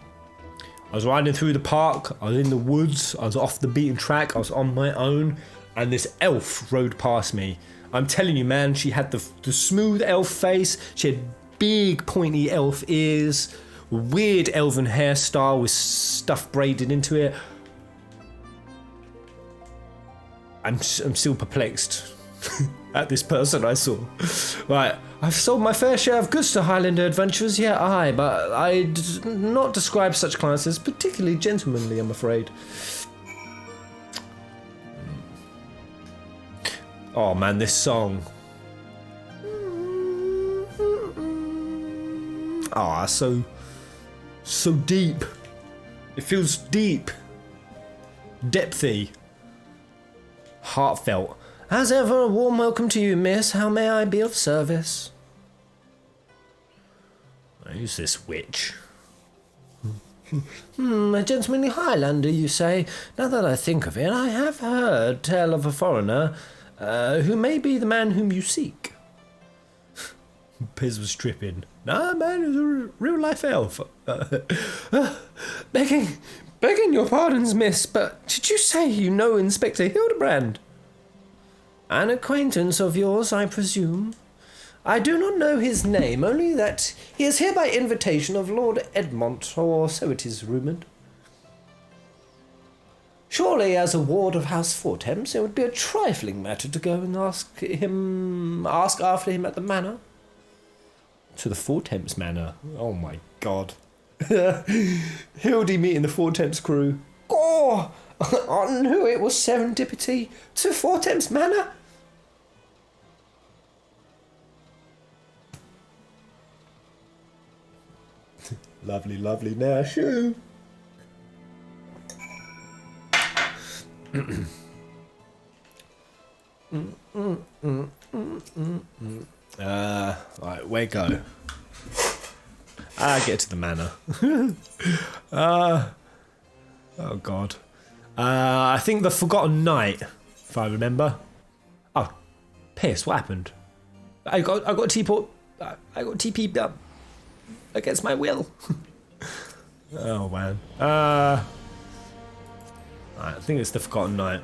I was riding through the park, I was in the woods, I was off the beaten track, I was on my own, and this elf rode past me. I'm telling you, man, she had the smooth elf face, she had big pointy elf ears, weird elven hairstyle with stuff braided into it. I'm still perplexed at this person I saw. Right, I've sold my fair share of goods to Highlander adventurers, yeah, aye, but I do not describe such clients as particularly gentlemanly, I'm afraid. Oh man, this song. Ah, so deep. It feels deep, depthy, heartfelt. As ever, a warm welcome to you, miss. How may I be of service? Who's this witch? A gentlemanly Highlander, you say? Now that I think of it, I have heard tell of a foreigner who may be the man whom you seek. Piz was tripping. Nah, man, he's a real-life elf. Begging your pardons, miss, but did you say you know Inspector Hildebrand? An acquaintance of yours, I presume? I do not know his name, only that he is here by invitation of Lord Edmont, or so it is rumoured. Surely, as a ward of House Fortemps, it would be a trifling matter to go and ask after him at the manor. To the Fortemps manor? Oh my god. Hildy meeting the Fortemps crew. Oh, I knew it was serendipity. To Fortemps manor? Lovely, lovely Nashu. Right, where go? Get to the manor. Oh god. I think the Forgotten Knight, if I remember. Oh, piss! What happened? I got TP up against my will. Oh man. I think it's the Forgotten Knight.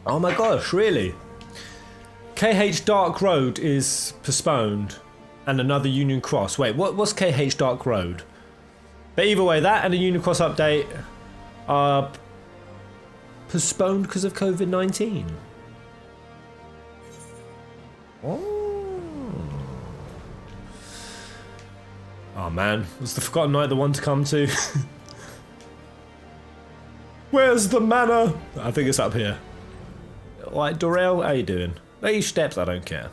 Oh my gosh! Really? KH Dark Road is postponed, and another Union Cross. Wait, what's KH Dark Road? But either way, that and a Union Cross update are postponed because of COVID-19. Oh man, was the Forgotten Knight the one to come to? Where's the manor? I think it's up here. Alright, Dorel, how you doing? These steps, I don't care.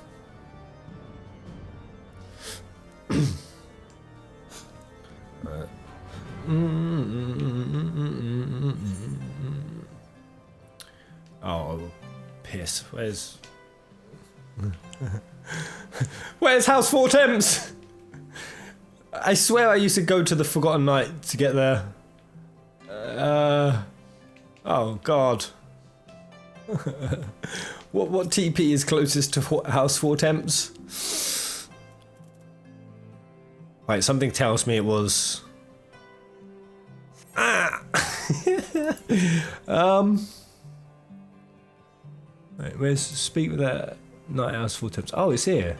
Oh, piss. Where's House Four Temps? I swear I used to go to the Forgotten Knight to get there. Oh god. What TP is closest to House Four Temps? Right, something tells me it was. Right, where's speak with that Night House Four Temps? Oh, it's here.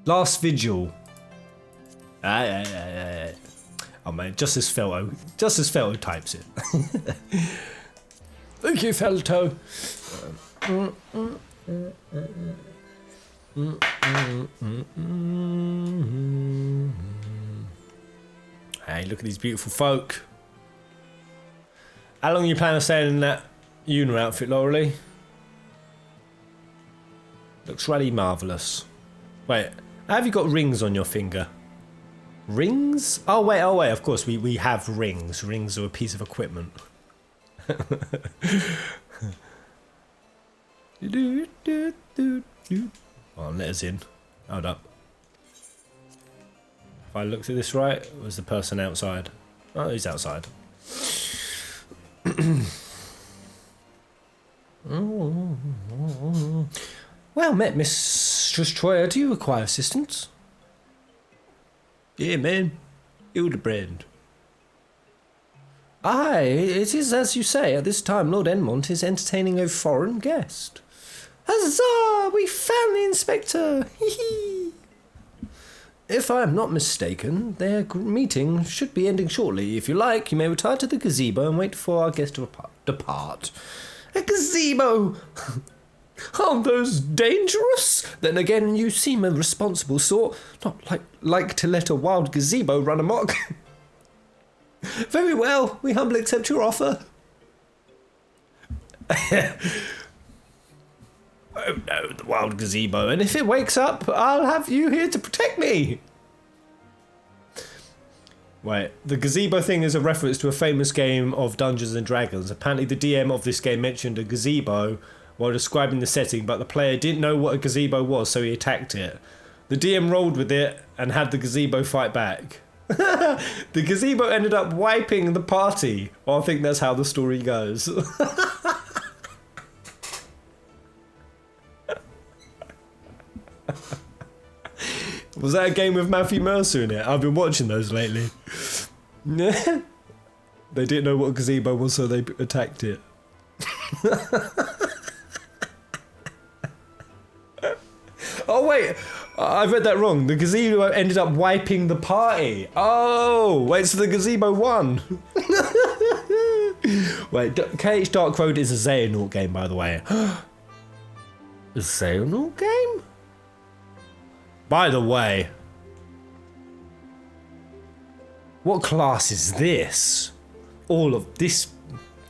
Last Vigil. Oh man, just as Felto types it. Thank you, Felto. Hey, look at these beautiful folk. How long you plan on staying in that Una outfit, Laurie? Looks really marvellous. Wait, have you got rings on your finger? Rings? Oh wait, of course, we have rings. Rings are a piece of equipment. Oh, let us in. Hold up. If I looked at this right, was the person outside? Oh, he's outside. Well met, Mistress Troyer. Do you require assistance? Yeah, man. Hildebrand. Aye, it is as you say. At this time, Lord Enmont is entertaining a foreign guest. Huzzah! We found the inspector! Hee. If I am not mistaken, their meeting should be ending shortly. If you like, you may retire to the gazebo and wait for our guest to depart. A gazebo! Aren't those dangerous? Then again, you seem a responsible sort. Not like to let a wild gazebo run amok. Very well, we humbly accept your offer. Oh no, the wild gazebo. And if it wakes up, I'll have you here to protect me. Wait, the gazebo thing is a reference to a famous game of Dungeons and Dragons. Apparently the DM of this game mentioned a gazebo while describing the setting, but the player didn't know what a gazebo was, so he attacked it. The DM rolled with it and had the gazebo fight back. The gazebo ended up wiping the party. Well, I think that's how the story goes. Was that a game with Matthew Mercer in it? I've been watching those lately. They didn't know what a gazebo was, so they attacked it. Oh wait, I've read that wrong. The gazebo ended up wiping the party. Oh, wait, so the gazebo won. Wait, KH Dark Road is a Xehanort game, by the way. A Xehanort game? By the way, what class is this? All of this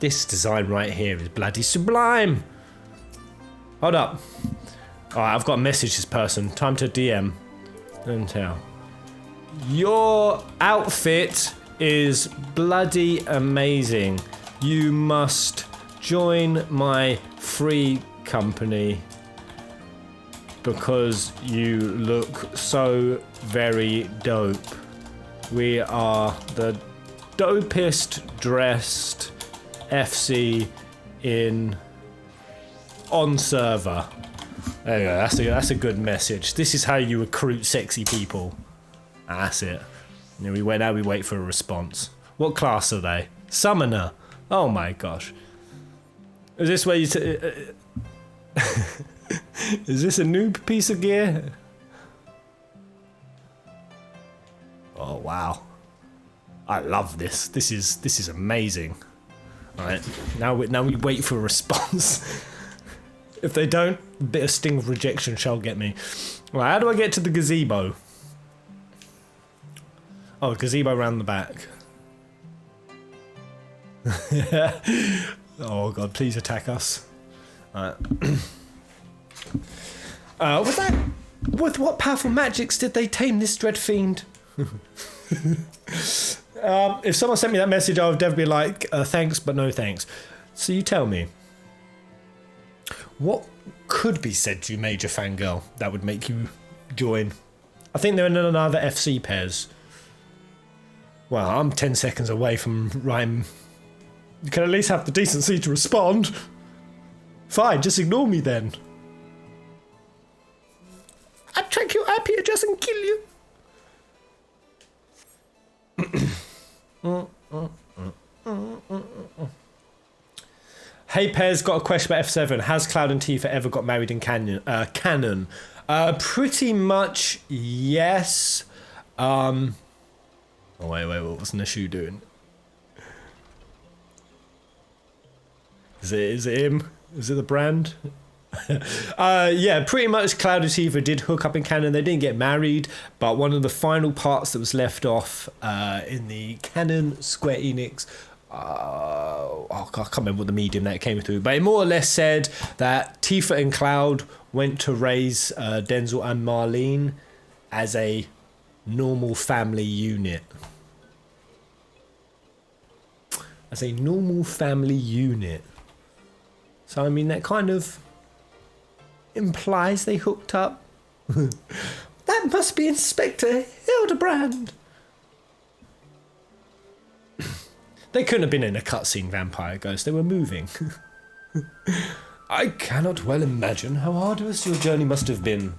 design right here is bloody sublime. Hold up. Alright, I've got to message this person. Time to DM. Don't tell. Your outfit is bloody amazing. You must join my free company. because you look so very dope. We are the dopest dressed FC on server. There you go, that's a good message. This is how you recruit sexy people. That's it. Now we wait for a response. What class are they? Summoner. Oh my gosh. Is this where you is this a new piece of gear? Oh wow. I love this. This is amazing. Alright. Now we wait for a response. If they don't, a bit of sting of rejection shall get me. Right, how do I get to the gazebo? Oh, gazebo around the back. Oh god, please attack us. Alright. With what powerful magics did they tame this dread fiend? If someone sent me that message, I would definitely be like, thanks, but no thanks. So you tell me, what could be said to you, Major Fangirl, that would make you join? I think they're in another FC pairs. Well, I'm 10 seconds away from rhyme. You can at least have the decency to respond. Fine, just ignore me then. I'd track your IP address and kill you. Hey Pez, got a question about F7. Has Cloud and Tifa ever got married in canon? Pretty much yes. Oh wait, what was Nashu doing? Is it him? Is it the brand? Yeah, pretty much Cloud and Tifa did hook up in canon. They didn't get married, but one of the final parts that was left off in the canon Square Enix, I can't remember what the medium that it came through, but it more or less said that Tifa and Cloud went to raise Denzel and Marlene as a normal family unit. As a normal family unit. So I mean that kind of implies they hooked up. That must be Inspector Hildebrand. They couldn't have been in a cutscene, Vampire Ghost. They were moving. I cannot well imagine how arduous your journey must have been.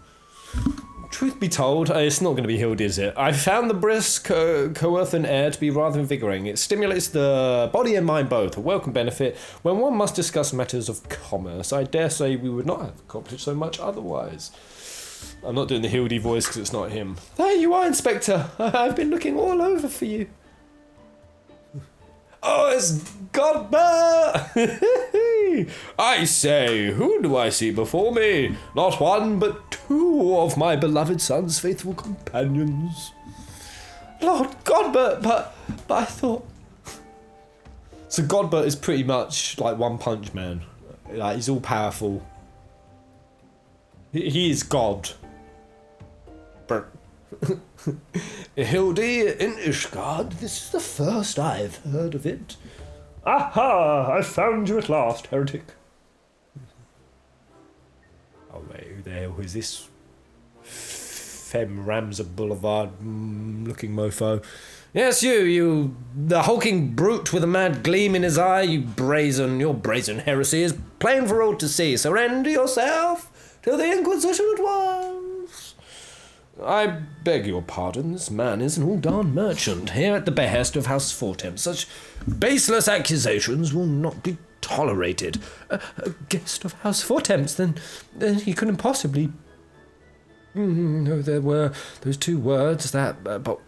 Truth be told, it's not going to be Hildy, is it? I found the brisk Coearthan air to be rather invigorating. It stimulates the body and mind both, a welcome benefit when one must discuss matters of commerce. I dare say we would not have accomplished so much otherwise. I'm not doing the Hildy voice because it's not him. There you are, Inspector. I've been looking all over for you. Oh, it's Godber! I say, who do I see before me? Not one, but two of my beloved son's faithful companions. Lord Godbert, but I thought... So Godbert is pretty much like One Punch Man. Like, he's all powerful. He is God. But... Hildy in Ishgard, this is the first I've heard of it. Aha! I found you at last, heretic. Oh wait, who the hell is this? Fem Ramza Boulevard looking mofo. Yes, you, the hulking brute with a mad gleam in his eye, your brazen heresy is plain for all to see. Surrender yourself to the Inquisition at once. I beg your pardon, this man is an all-darn merchant, here at the behest of House Fortem. Such baseless accusations will not be tolerated. A guest of House Fortem's, then he couldn't possibly... No, there were those two words that... but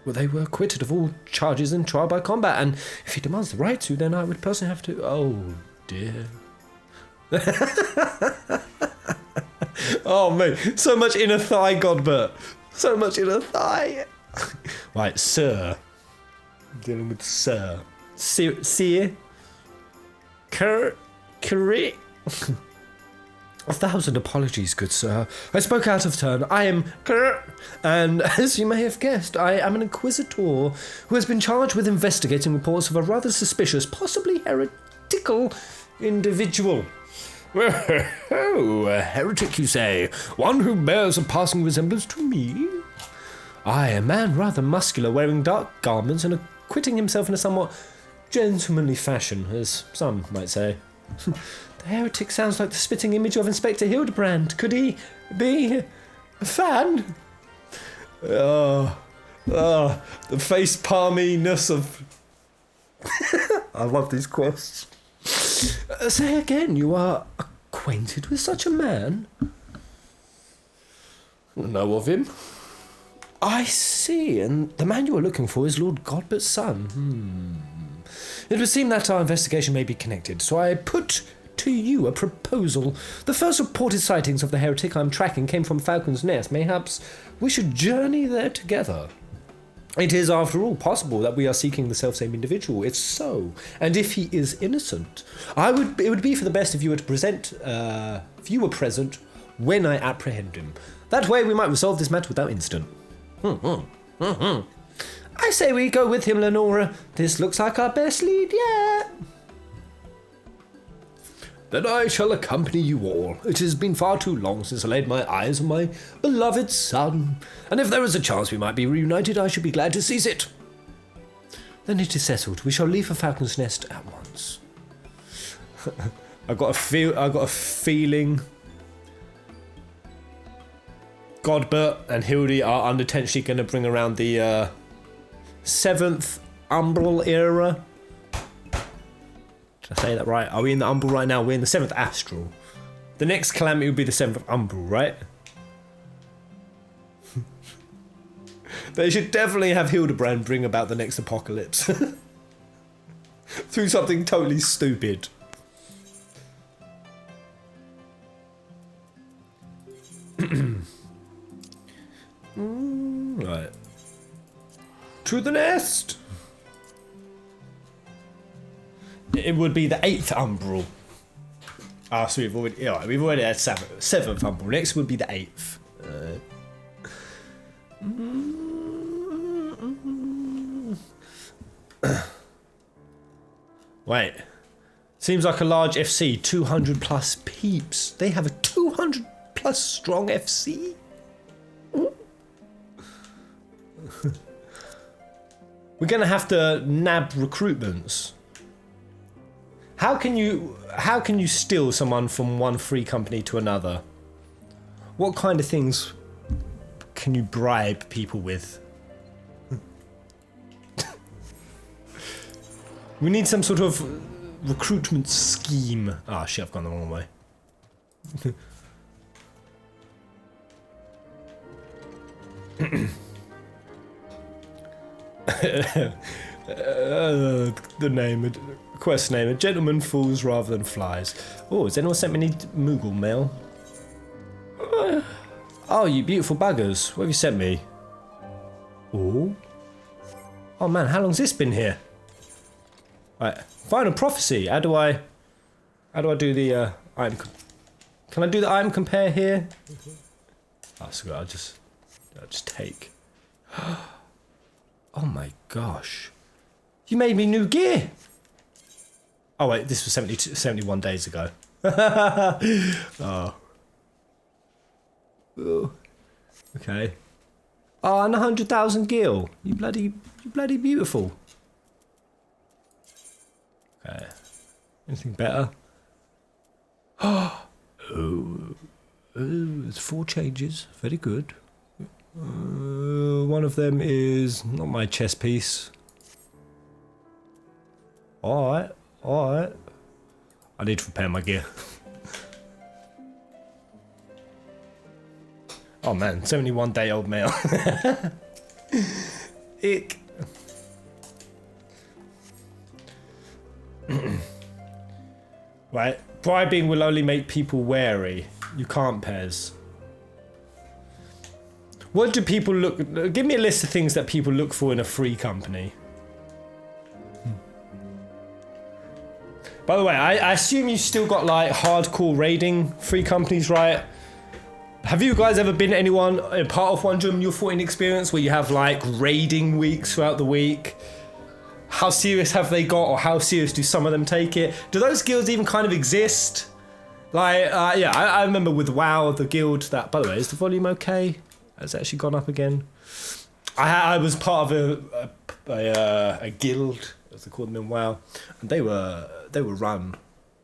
they were acquitted of all charges and trial by combat, and if he demands the right to, then I would personally have to... Oh, dear. Oh man, so much inner thigh, Godbert. So much inner thigh. Right, sir. I'm dealing with sir. Sir. Curry. 1,000 apologies, good sir. I spoke out of turn. I am and as you may have guessed, I am an inquisitor who has been charged with investigating reports of a rather suspicious, possibly heretical individual. Oh, a heretic, you say? One who bears a passing resemblance to me? Aye, a man rather muscular, wearing dark garments and acquitting himself in a somewhat gentlemanly fashion, as some might say. The heretic sounds like the spitting image of Inspector Hildebrand. Could he be a fan? The face palminess of... I love these quests. Say again, you are acquainted with such a man? Know of him? I see, and the man you are looking for is Lord Godbert's son. It would seem that our investigation may be connected, so I put to you a proposal. The first reported sightings of the heretic I'm tracking came from Falcon's Nest. Mayhaps we should journey there together. It is, after all, possible that we are seeking the selfsame individual. If so, and if he is innocent, it would be for the best if you were present when I apprehend him. That way we might resolve this matter without incident. I say we go with him, Lenora. This looks like our best lead yet. Then I shall accompany you all. It has been far too long since I laid my eyes on my beloved son, and if there is a chance we might be reunited, I should be glad to seize it. Then it is settled. We shall leave for Falcon's Nest at once. I got a feeling Godbert and Hildy are unintentionally going to bring around the 7th Umbral era. Did I say that right? Are we in the Umbral right now? We're in the 7th Astral. The next calamity would be the 7th Umbral, right? They should definitely have Hildebrand bring about the next apocalypse. Through something totally stupid. Right. To the nest! It would be the 8th Umbral. So we've already had 7th Umbral. Next would be the 8th. Wait. Seems like a large FC. 200 plus peeps. They have a 200 plus strong FC? We're going to have to nab recruitments. How can you steal someone from one free company to another? What kind of things can you bribe people with? We need some sort of recruitment scheme. Ah, shit, I've gone the wrong way. The name, quest name, a gentleman falls rather than flies. Oh, has anyone sent me any Moogle mail? Oh, you beautiful buggers. What have you sent me? Oh. Oh man, how long's this been here? Right, final prophecy. How do I do the item? Can I do the item compare here? Oh, screw it. I'll just take. Oh my gosh. You made me new gear. Oh wait, this was 71 days ago. Oh. Ooh. Okay. Oh, and 100,000 gil. You bloody beautiful. Okay. Anything better? Oh, there's 4 changes. Very good. One of them is not my chest piece. Alright. I need to repair my gear. Oh man, 71-day-old male. Ick. Right, bribing will only make people wary. You can't, Pez. What do people look... Give me a list of things that people look for in a free company. By the way, I assume you still got like hardcore raiding free companies, right? Have you guys ever been anyone a part of one during your 14 experience where you have like raiding weeks throughout the week? How serious have they got, or how serious do some of them take it? Do those guilds even kind of exist? Like, yeah, I remember with WoW, the guild that, by the way, is the volume okay? Has it actually gone up again? I was part of a guild, as they call them in WoW, and they were run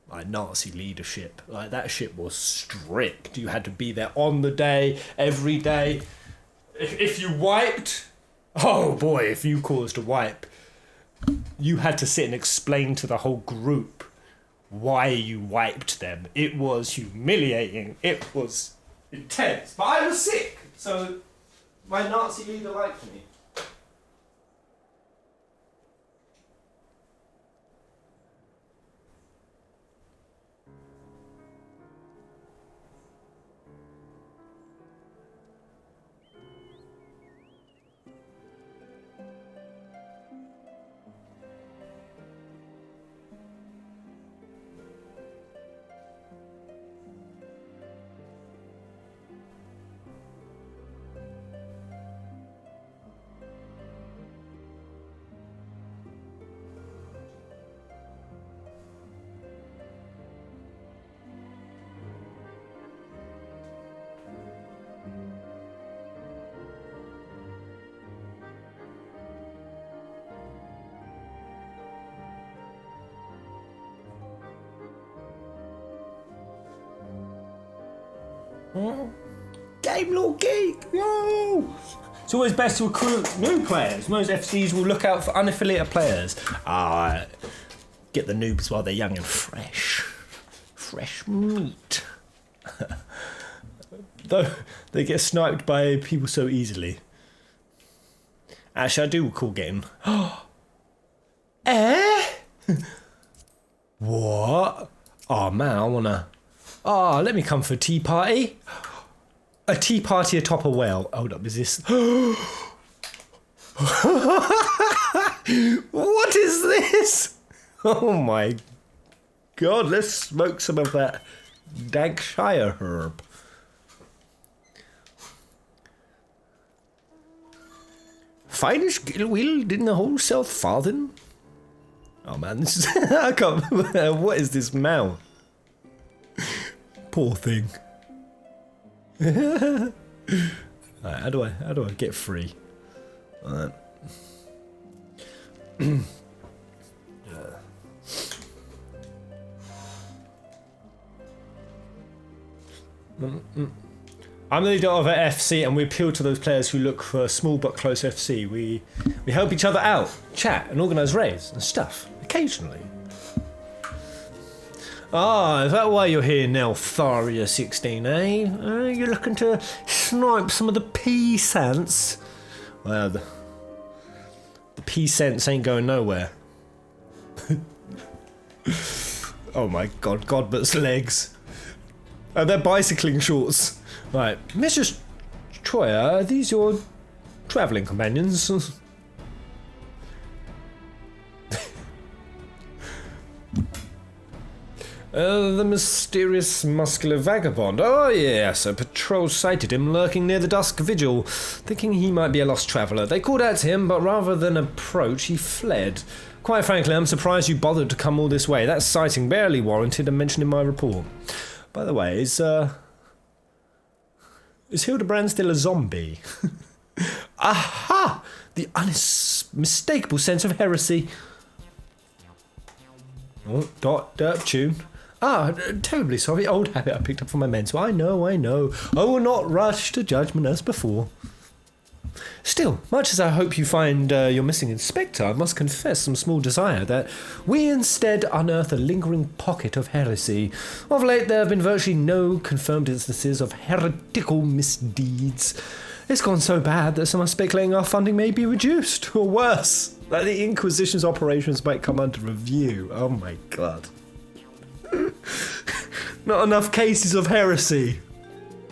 by Nazi leadership. Like, that shit was strict. You had to be there on the day, every day. If you wiped, oh boy, if you caused a wipe, you had to sit and explain to the whole group why you wiped them. It was humiliating. It was intense. But I was sick, so my Nazi leader liked me. Game Lord Geek! Yo! It's always best to recruit new players. Most FCs will look out for unaffiliated players. Get the noobs while they're young and fresh. Fresh meat. Though they get sniped by people so easily. Actually, I do recall getting... Eh? What? Oh man, I wanna... Oh, let me come for a tea party. A tea party atop a well. Hold up, is this... What is this? Oh my god, let's smoke some of that dank shire herb. Finest gill-wheel in the whole South Farthing. Oh man, this is... I can't... What is this mouth? Poor thing. Right, how do I get free? Alright. I'm the leader of an FC, and we appeal to those players who look for a small but close FC. We help each other out, chat, and organise raids and stuff occasionally. Ah, is that why you're here now, Tharia 16, eh? You're looking to snipe some of the Peasants? Well, the Peasants ain't going nowhere. Oh my god, Godbert's legs. Oh, they're bicycling shorts. Right, Mrs. Troyer, are these your travelling companions? The mysterious muscular vagabond. Oh yes, a patrol sighted him lurking near the dusk vigil, thinking he might be a lost traveller. They called out to him, but rather than approach, he fled. Quite frankly, I'm surprised you bothered to come all this way. That sighting barely warranted a mention in my report. By the way, is Hildebrand still a zombie? Aha! The unmistakable sense of heresy. Oh, derp tune. Terribly sorry. Old habit I picked up from my mentor. I know. I will not rush to judgment as before. Still, much as I hope you find your missing inspector, I must confess some small desire that we instead unearth a lingering pocket of heresy. Of late, there have been virtually no confirmed instances of heretical misdeeds. It's gone so bad that some are speculating our funding may be reduced, or worse, that the Inquisition's operations might come under review. Oh my god. Not enough cases of heresy.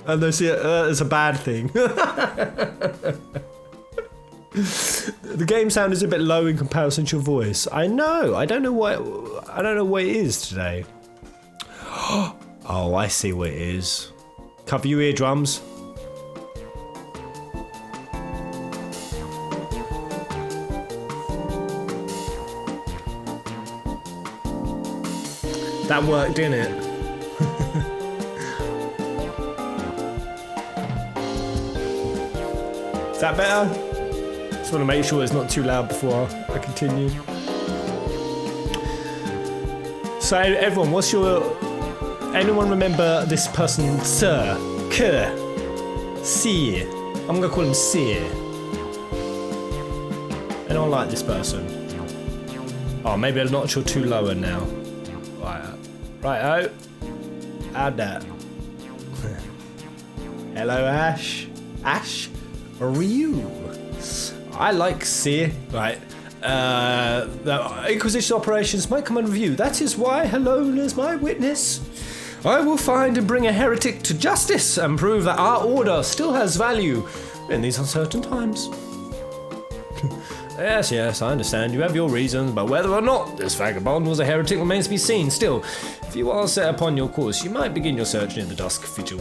And they see it as a bad thing. The game sound is a bit low in comparison to your voice. I know. I don't know what it is today. Oh, I see what it is. Cover your eardrums. That worked, didn't it? that better? Just want to make sure it's not too loud before I continue. So everyone, what's your... Anyone remember this person, Sir? Sir. I'm going to call him Sir. Anyone like this person? Oh, maybe a notch or two lower now. Right, add that. Hello, Ash. Ash? Ryu. I like Sir. Right. The Inquisition operations might come under review. That is why Helone is my witness. I will find and bring a heretic to justice and prove that our order still has value in these uncertain times. Yes, I understand. You have your reasons, but whether or not this vagabond was a heretic remains to be seen. Still, if you are set upon your course, you might begin your search near the Dusk Vigil.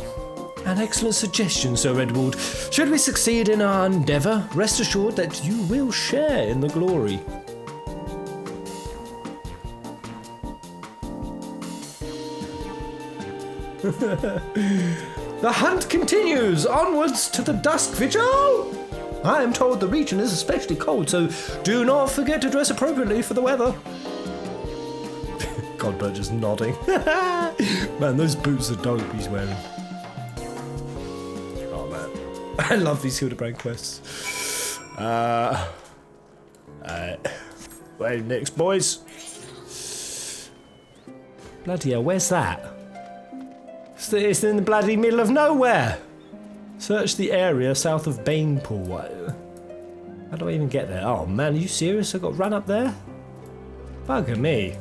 An excellent suggestion, Sir Redwald. Should we succeed in our endeavour, rest assured that you will share in the glory. The hunt continues! Onwards to the Dusk Vigil! I am told the region is especially cold, so do not forget to dress appropriately for the weather. Godbert just nodding. Man, those boots are dope he's wearing. Oh man. I love these Hildebrand quests. Wait, next, boys. Bloody hell, where's that? It's in the bloody middle of nowhere. Search the area south of Banepool. How do I even get there? Oh man, are you serious? I got run up there? Bugger me.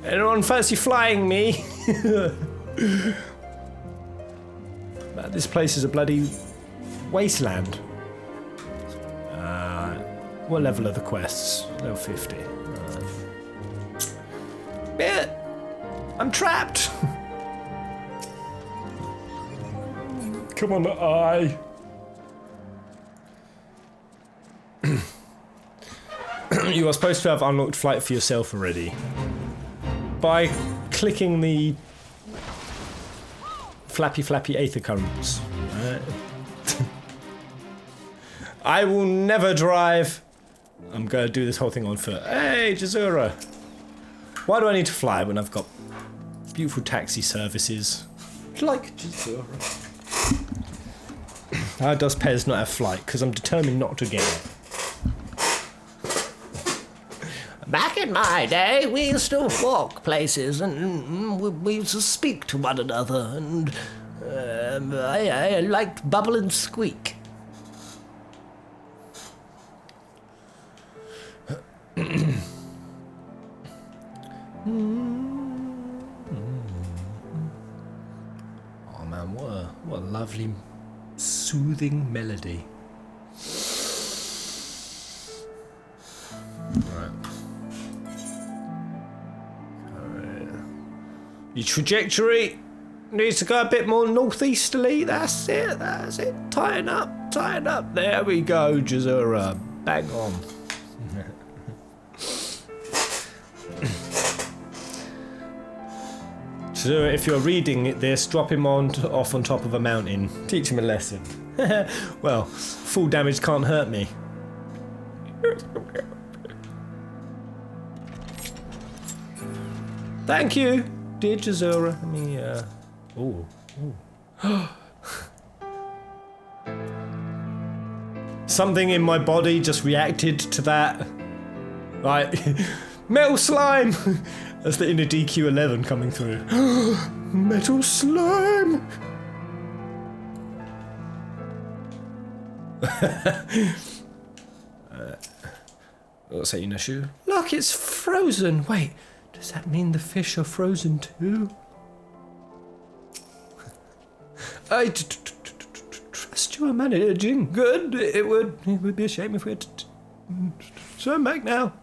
Anyone fancy flying me? Man, this place is a bloody wasteland. What level are the quests? Level 50. I'm trapped! Come on, eye. You are supposed to have unlocked flight for yourself already. By clicking the flappy aether currents. Right. I will never drive. I'm going to do this whole thing on foot. Hey, Jazura. Why do I need to fly when I've got beautiful taxi services? Like Jazura. How does Pez not have flight? Because I'm determined not to get it. Back in my day, we used to walk places and we used to speak to one another, and I liked Bubble and Squeak. Oh man, what a lovely, soothing melody. Your trajectory needs to go a bit more northeasterly. That's it. Tighten up. There we go, Jazura. Bang on. So if you're reading this, drop him off on top of a mountain. Teach him a lesson. Well, full damage can't hurt me. Thank you, dear Jazura. Let me, ooh. Something in my body just reacted to that. Right. Metal slime! That's the inner DQ11 coming through. Metal slime! What's that, Inashu? Look, it's frozen! Wait, does that mean the fish are frozen too? I trust you are managing good. It would be a shame if we had to turn back now.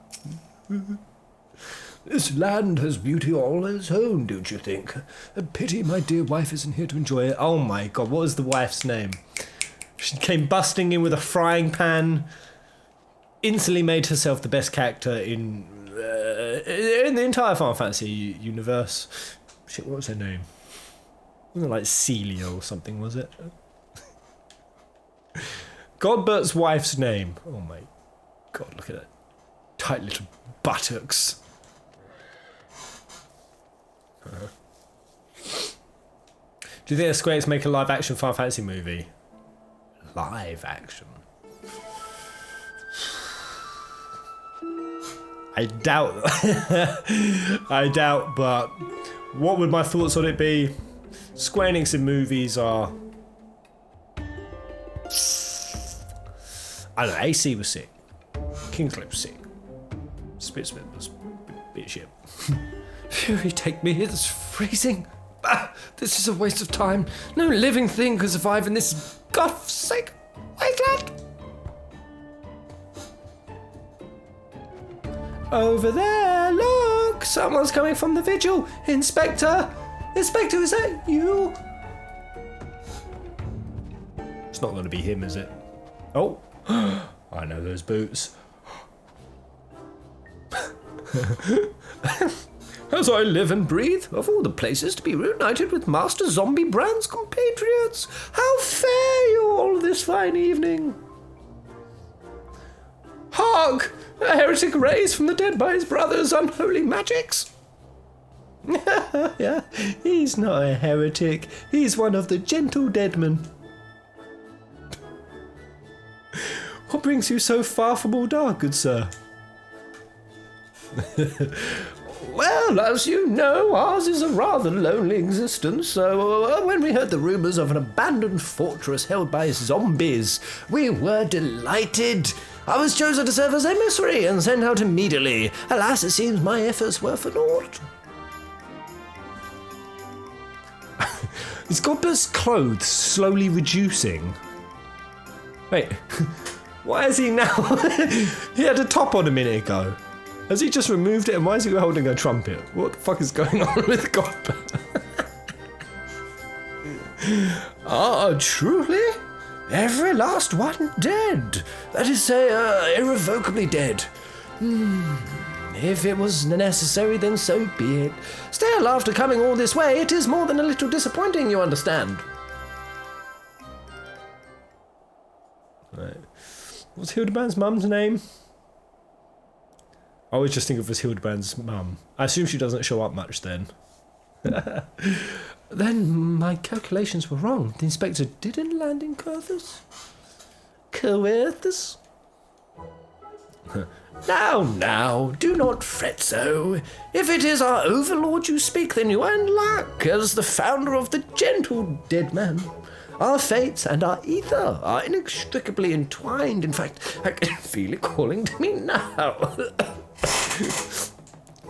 This land has beauty all its own, don't you think? A pity my dear wife isn't here to enjoy it. Oh my god, what was the wife's name? She came busting in with a frying pan, instantly made herself the best character in the entire Final Fantasy universe. Shit, what was her name? Wasn't it like Celia or something, was it? Godbert's wife's name. Oh my god, look at that. Tight little buttocks. Do you think Square Enix make a live action Final Fantasy movie? Live action? I doubt. I doubt, but what would my thoughts on it be? Square Enix in movies are... I don't know, AC was sick. Kingsley was sick. Spitzman was a bit of shit. Fury, take me, it's freezing. Ah, this is a waste of time. No living thing can survive in this godforsaken wasteland. Over there, look! Someone's coming from the vigil. Inspector! Inspector, is that you? It's not going to be him, is it? Oh, I know those boots. As I live and breathe, of all the places to be reunited with Master Zombie Brand's compatriots, how fare you all this fine evening? Hark! A heretic raised from the dead by his brother's unholy magics. Yeah, he's not a heretic. He's one of the gentle deadmen. What brings you so far from Aldar, good sir? Well, as you know, ours is a rather lonely existence, so when we heard the rumours of an abandoned fortress held by zombies, we were delighted. I was chosen to serve as emissary and sent out immediately. Alas, it seems my efforts were for naught. Is Godbert's clothes slowly reducing? Wait, why is he now? He had a top on a minute ago. Has he just removed it and why is he holding a trumpet? What the fuck is going on with Godbert? Ah, truly? Every last one dead. That is to say, irrevocably dead. If it was necessary, then so be it. Still, after coming all this way, it is more than a little disappointing, you understand. Right. What's Hildebrand's mum's name? I always just think of as Hildebrand's mum. I assume she doesn't show up much then. Then my calculations were wrong. The inspector didn't land in Coerthas? Coerthas? Now, do not fret so. If it is our overlord you speak, then you are in luck, as the founder of the gentle dead man. Our fates and our ether are inextricably entwined. In fact, I can feel it calling to me now.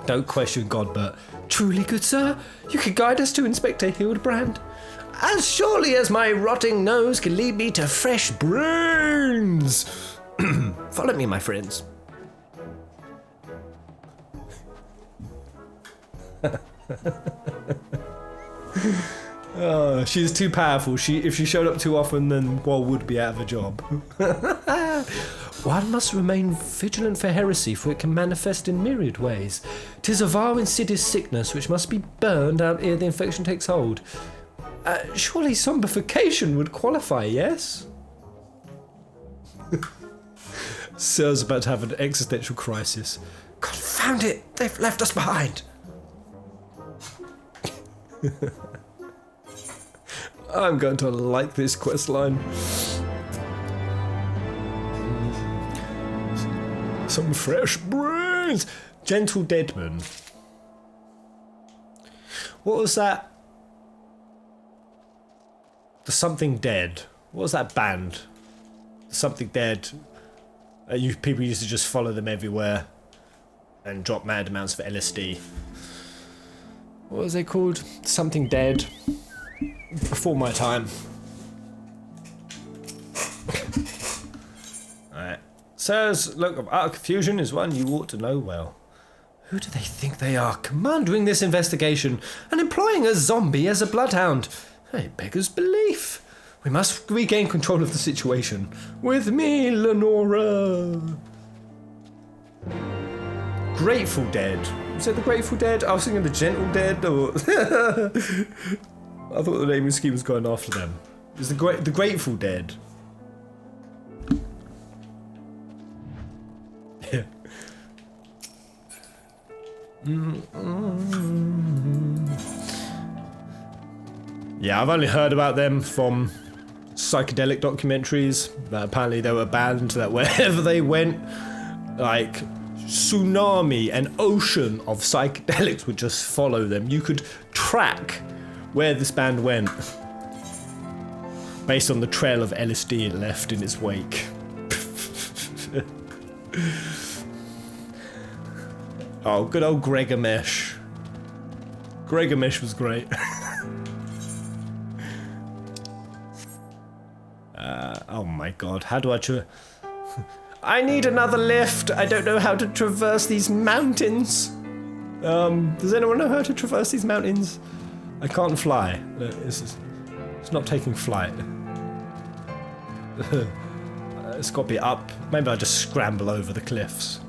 Don't question Godbert. Truly, good sir, you can guide us to Inspector Hildebrand. As surely as my rotting nose can lead me to fresh brains. Follow me, my friends. Oh, she's too powerful. If she showed up too often, then Wall would be out of a job. One must remain vigilant for heresy, for it can manifest in myriad ways. 'Tis a vile insidious sickness which must be burned out ere the infection takes hold. Surely zombification would qualify, yes? Sir's about to have an existential crisis. Confound it! They've left us behind! I'm going to like this questline. Some fresh brains! Gentle Deadman. What was that? The Something Dead. What was that band? Something Dead. People used to just follow them everywhere and drop mad amounts of LSD. What was they called? Something Dead. Before my time. Alright. Sirs, look, of utter confusion is one you ought to know well. Who do they think they are, commanding this investigation and employing a zombie as a bloodhound? It beggars belief. We must regain control of the situation. With me, Lenora. Grateful Dead. Was it the Grateful Dead? I was thinking the Gentle Dead, or... I thought the naming scheme was going after them. It was the Grateful Dead. Yeah, I've only heard about them from psychedelic documentaries. That apparently they were a band that wherever they went, like tsunami and ocean of psychedelics would just follow them. You could track where this band went based on the trail of LSD it left in its wake. Oh, good old Gregamesh. Gregamesh was great. Oh my god, how do I I need another lift. I don't know how to traverse these mountains. Does anyone know how to traverse these mountains? I can't fly. It's not taking flight. It's got to be up. Maybe I'll just scramble over the cliffs.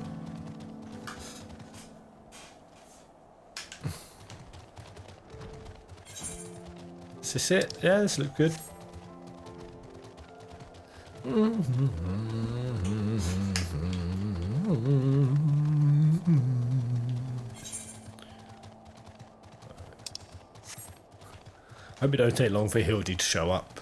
Is this it? Yeah, this looks good. Hope it don't take long for Hildy to show up.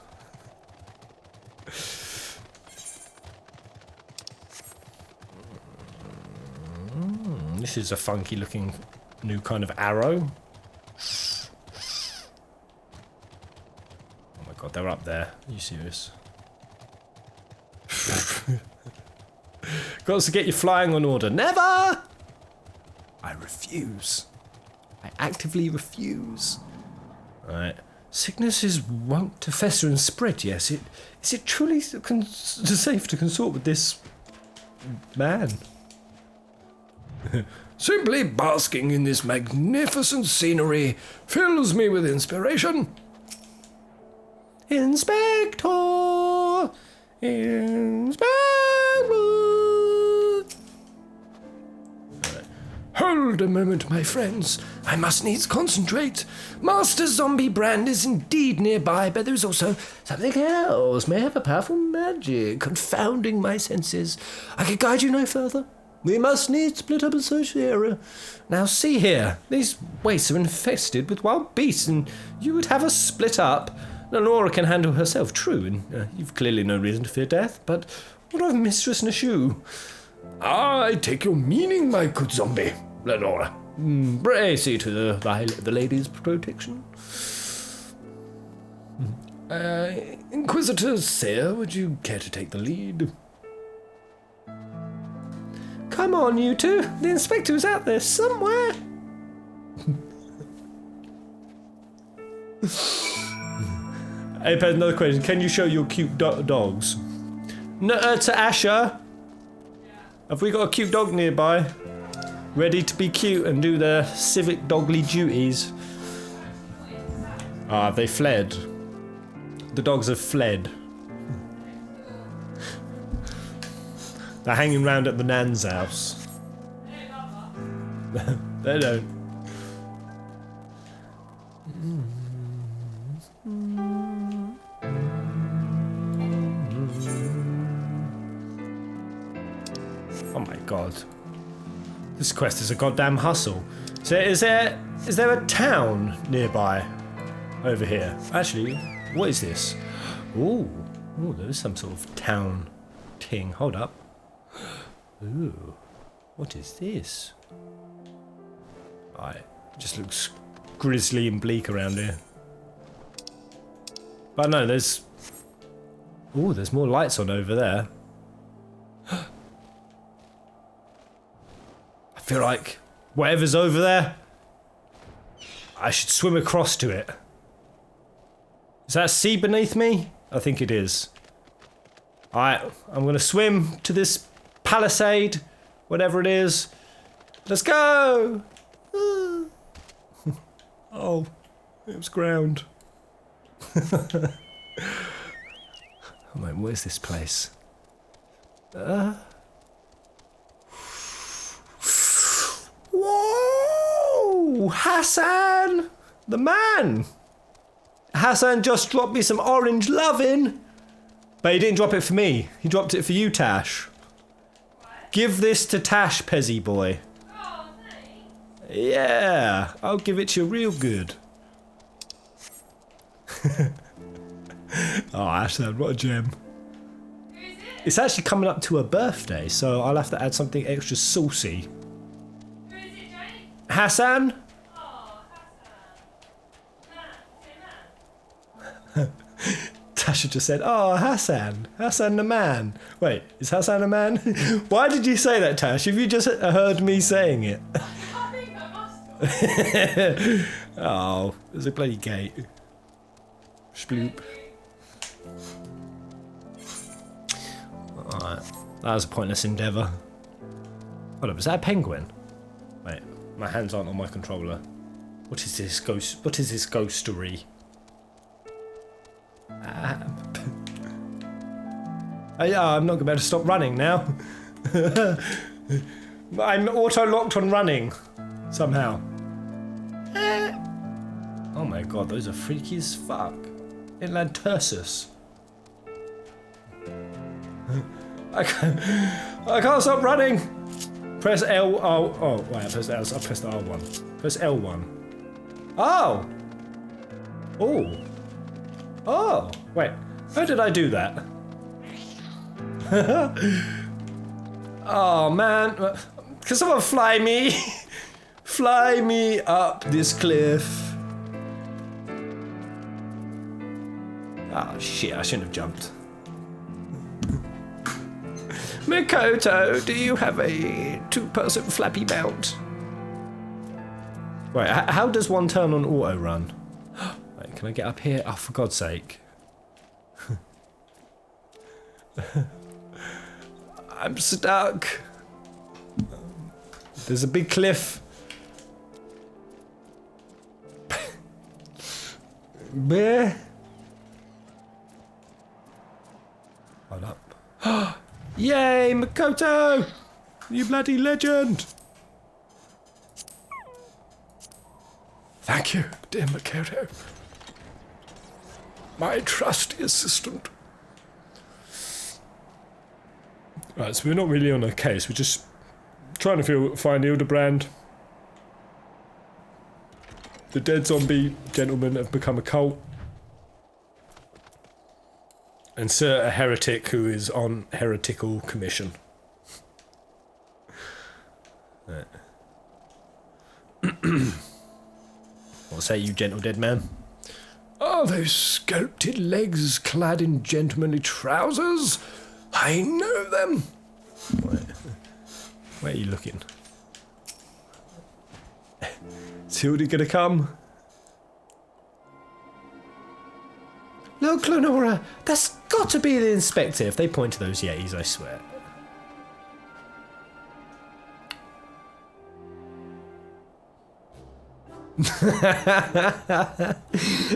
This is a funky looking new kind of arrow. Oh my god, they're up there. Are you serious? Got to get you flying on order. Never! I refuse. I actively refuse. Alright. Sickness is wont to fester and spread, yes. Is it truly safe to consort with this man? Simply basking in this magnificent scenery fills me with inspiration. Inspector! Inspector! Hold a moment, my friends. I must needs concentrate. Master Zombie Brand is indeed nearby, but there's also something else. May have a powerful magic, confounding my senses. I can guide you no further. We must needs split up a social area. Now see here, these wastes are infested with wild beasts, and you would have us split up. Lenora can handle herself, true, and you've clearly no reason to fear death, but what of Mistress Nashu? I take your meaning, my good zombie, Lenora. Pray see to the lady's protection. Inquisitor Sire, would you care to take the lead? Come on, you two. The inspector's out there somewhere. Hey, Pez, another question. Can you show your cute dogs? No, to Asher. Have we got a cute dog nearby? Ready to be cute and do their civic dogly duties? Ah, they fled. The dogs have fled. They're hanging round at the Nan's house. They don't. Oh my god. This quest is a goddamn hustle. So is there a town nearby over here? Actually, what is this? Ooh, there is some sort of town ting. Hold up. Ooh, what is this? It just looks grisly and bleak around here. But no, there's more lights on over there. I feel like whatever's over there, I should swim across to it. Is that a sea beneath me? I think it is. Alright, I'm gonna swim to this palisade, whatever it is. Let's go! Oh, it was ground. Oh man, where's this place? Whoa! Hassan! The man! Hassan just dropped me some orange lovin'. But he didn't drop it for me. He dropped it for you, Tash. What? Give this to Tash, Pezzy boy. Oh, thanks. Yeah, I'll give it to you real good. Oh, Ashton, what a gem. Who is it? It's actually coming up to her birthday, so I'll have to add something extra saucy. Who is it, Jane? Hassan? Oh, Hassan. Man, say man. Tasha just said, oh, Hassan. Hassan the man. Wait, is Hassan a man? Why did you say that, Tash? Have you just heard me saying it? I think I must have. Oh, there's a bloody gate. Sploop. Alright, that was a pointless endeavour. Hold up, is that a penguin? Wait, my hands aren't on my controller. What is this ghost? What is this ghostery? I'm not going to be able to stop running now. I'm auto-locked on running. Somehow. Oh my god, those are freaky as fuck. Inland Tursus. I can't stop running. Press L. Oh, wait, I pressed L. I pressed R1. Press L1. Oh. Oh. Oh. Wait. How did I do that? Oh man. Can someone fly me? Fly me up this cliff. Ah, shit, I shouldn't have jumped. Mikoto, do you have a two-person flappy mount? Wait, how does one turn on auto run? Wait, can I get up here? Oh, for God's sake. I'm stuck. There's a big cliff. Where? Hold up. Yay, Makoto! You bloody legend! Thank you, dear Makoto. My trusty assistant. Right, so we're not really on a case, we're just trying to find Hildebrand. The dead zombie gentlemen have become a cult. Insert a heretic who is on heretical commission. Right. What say you, gentle dead man? Are those sculpted legs clad in gentlemanly trousers? I know them. Wait. Where are you looking? Is Hildy gonna come? Look, Lenora, that's got to be the inspector if they point to those yetis, I swear.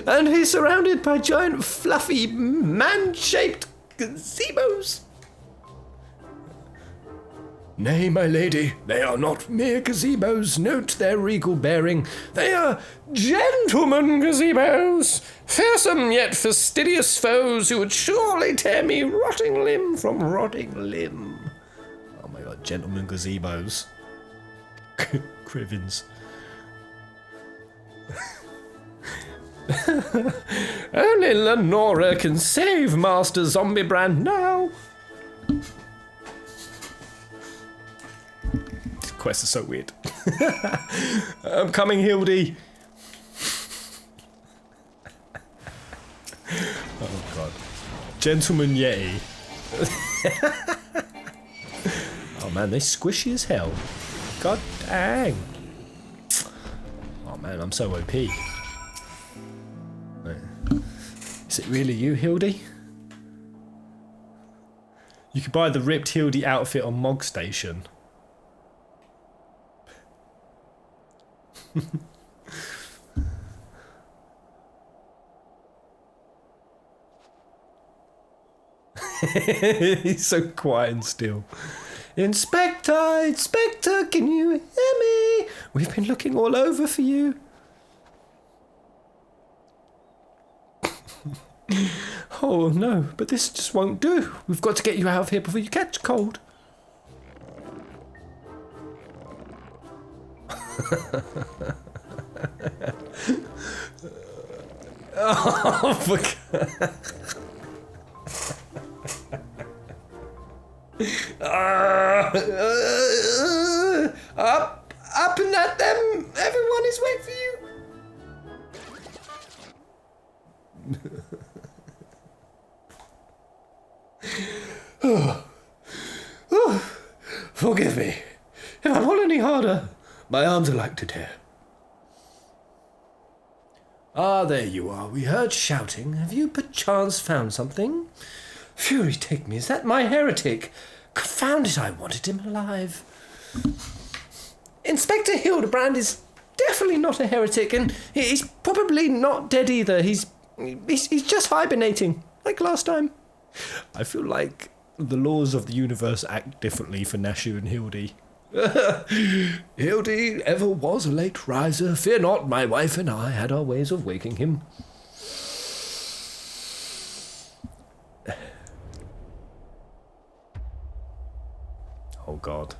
And he's surrounded by giant, fluffy, man-shaped gazebos. Nay, my lady, they are not mere gazebos. Note their regal bearing. They are gentlemen gazebos, fearsome yet fastidious foes who would surely tear me rotting limb from rotting limb. Oh my god, gentlemen gazebos. Crivens. Only Lenora can save Master Zombie Brand now. Quest is so weird. I'm coming, Hildy. Oh god. Gentleman Yeti. Oh man, they squishy as hell. God dang. Oh man, I'm so OP. Is it really you, Hildy? You could buy the ripped Hildy outfit on Mog Station. He's so quiet and still. Inspector, Inspector, can you hear me? We've been looking all over for you. Oh no, but this just won't do. We've got to get you out of here before you catch cold. Oh, fuck. Up and at them. Everyone is waiting for you. Forgive me. If I pull any harder, my arms are like to tear. Ah, there you are. We heard shouting. Have you perchance found something? Fury take me, is that my heretic? Confound it, I wanted him alive. Inspector Hildebrand is definitely not a heretic, and he's probably not dead either. He's just hibernating, like last time. I feel like the laws of the universe act differently for Nashu and Hildy. Hildy ever was a late riser. Fear not, my wife and I had our ways of waking him. Oh, God.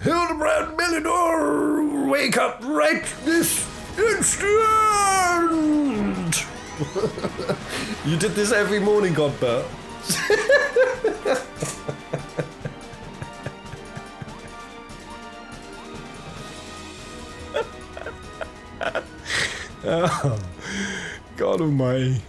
Hildebrand Melidor, wake up right this instant! You did this every morning, Godbert. Oh, God almighty.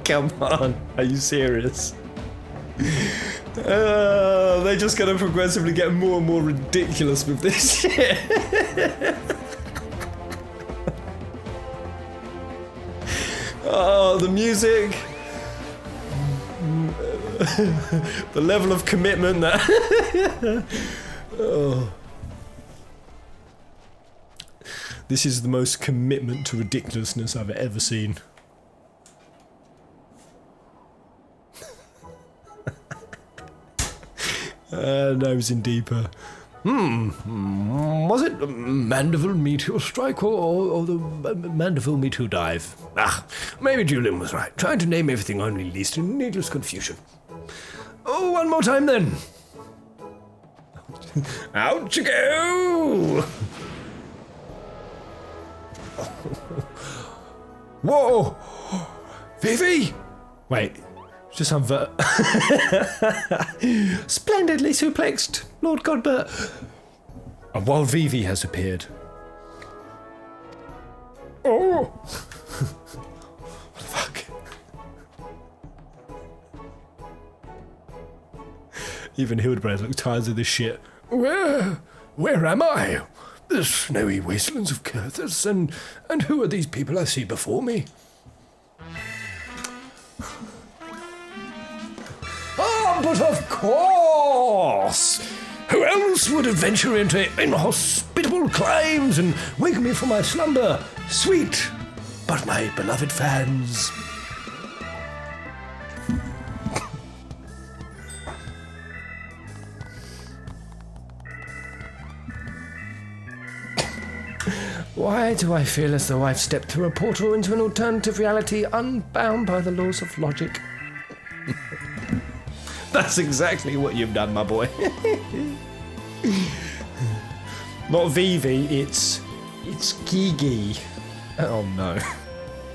Come on, are you serious? They're just gonna progressively get more and more ridiculous with this shit. Oh, the music. The level of commitment that... Oh. This is the most commitment to ridiculousness I've ever seen. Nose in deeper. Was it Mandeville Meteor Strike or the Mandeville Meteor Dive? Ah, maybe Julian was right. Trying to name everything only leads to needless confusion. Oh, one more time then. Out you go! Whoa! Vivi! Wait, just splendidly suplexed, Lord Godbert. And while Vivi has appeared. Oh! What the fuck? Even Hildebrand looks tired of this shit. Where am I? The snowy wastelands of Curthus, and who are these people I see before me? Ah, but of course! Who else would adventure into inhospitable climes and wake me from my slumber? Sweet, but my beloved fans. Why do I feel as though I've stepped through a portal into an alternative reality unbound by the laws of logic? That's exactly what you've done, my boy. Not Vivi, it's Gigi. Oh no.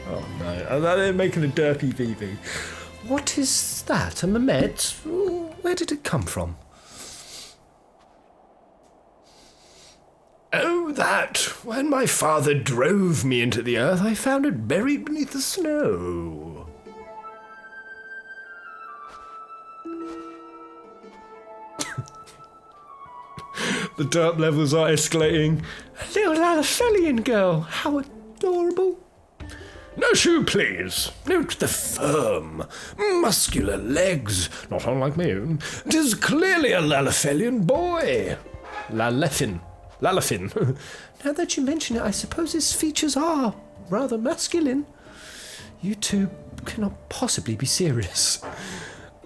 Oh no. They're making a derpy Vivi. What is that? A Mehmet? Where did it come from? Oh, that. When my father drove me into the earth, I found it buried beneath the snow. The derp levels are escalating. A little Lalafelian girl. How adorable. No shoe, please. Note the firm, muscular legs. Not unlike my own. 'Tis clearly a Lalafelian boy. Lalafin. Now that you mention it, I suppose his features are rather masculine. You two cannot possibly be serious.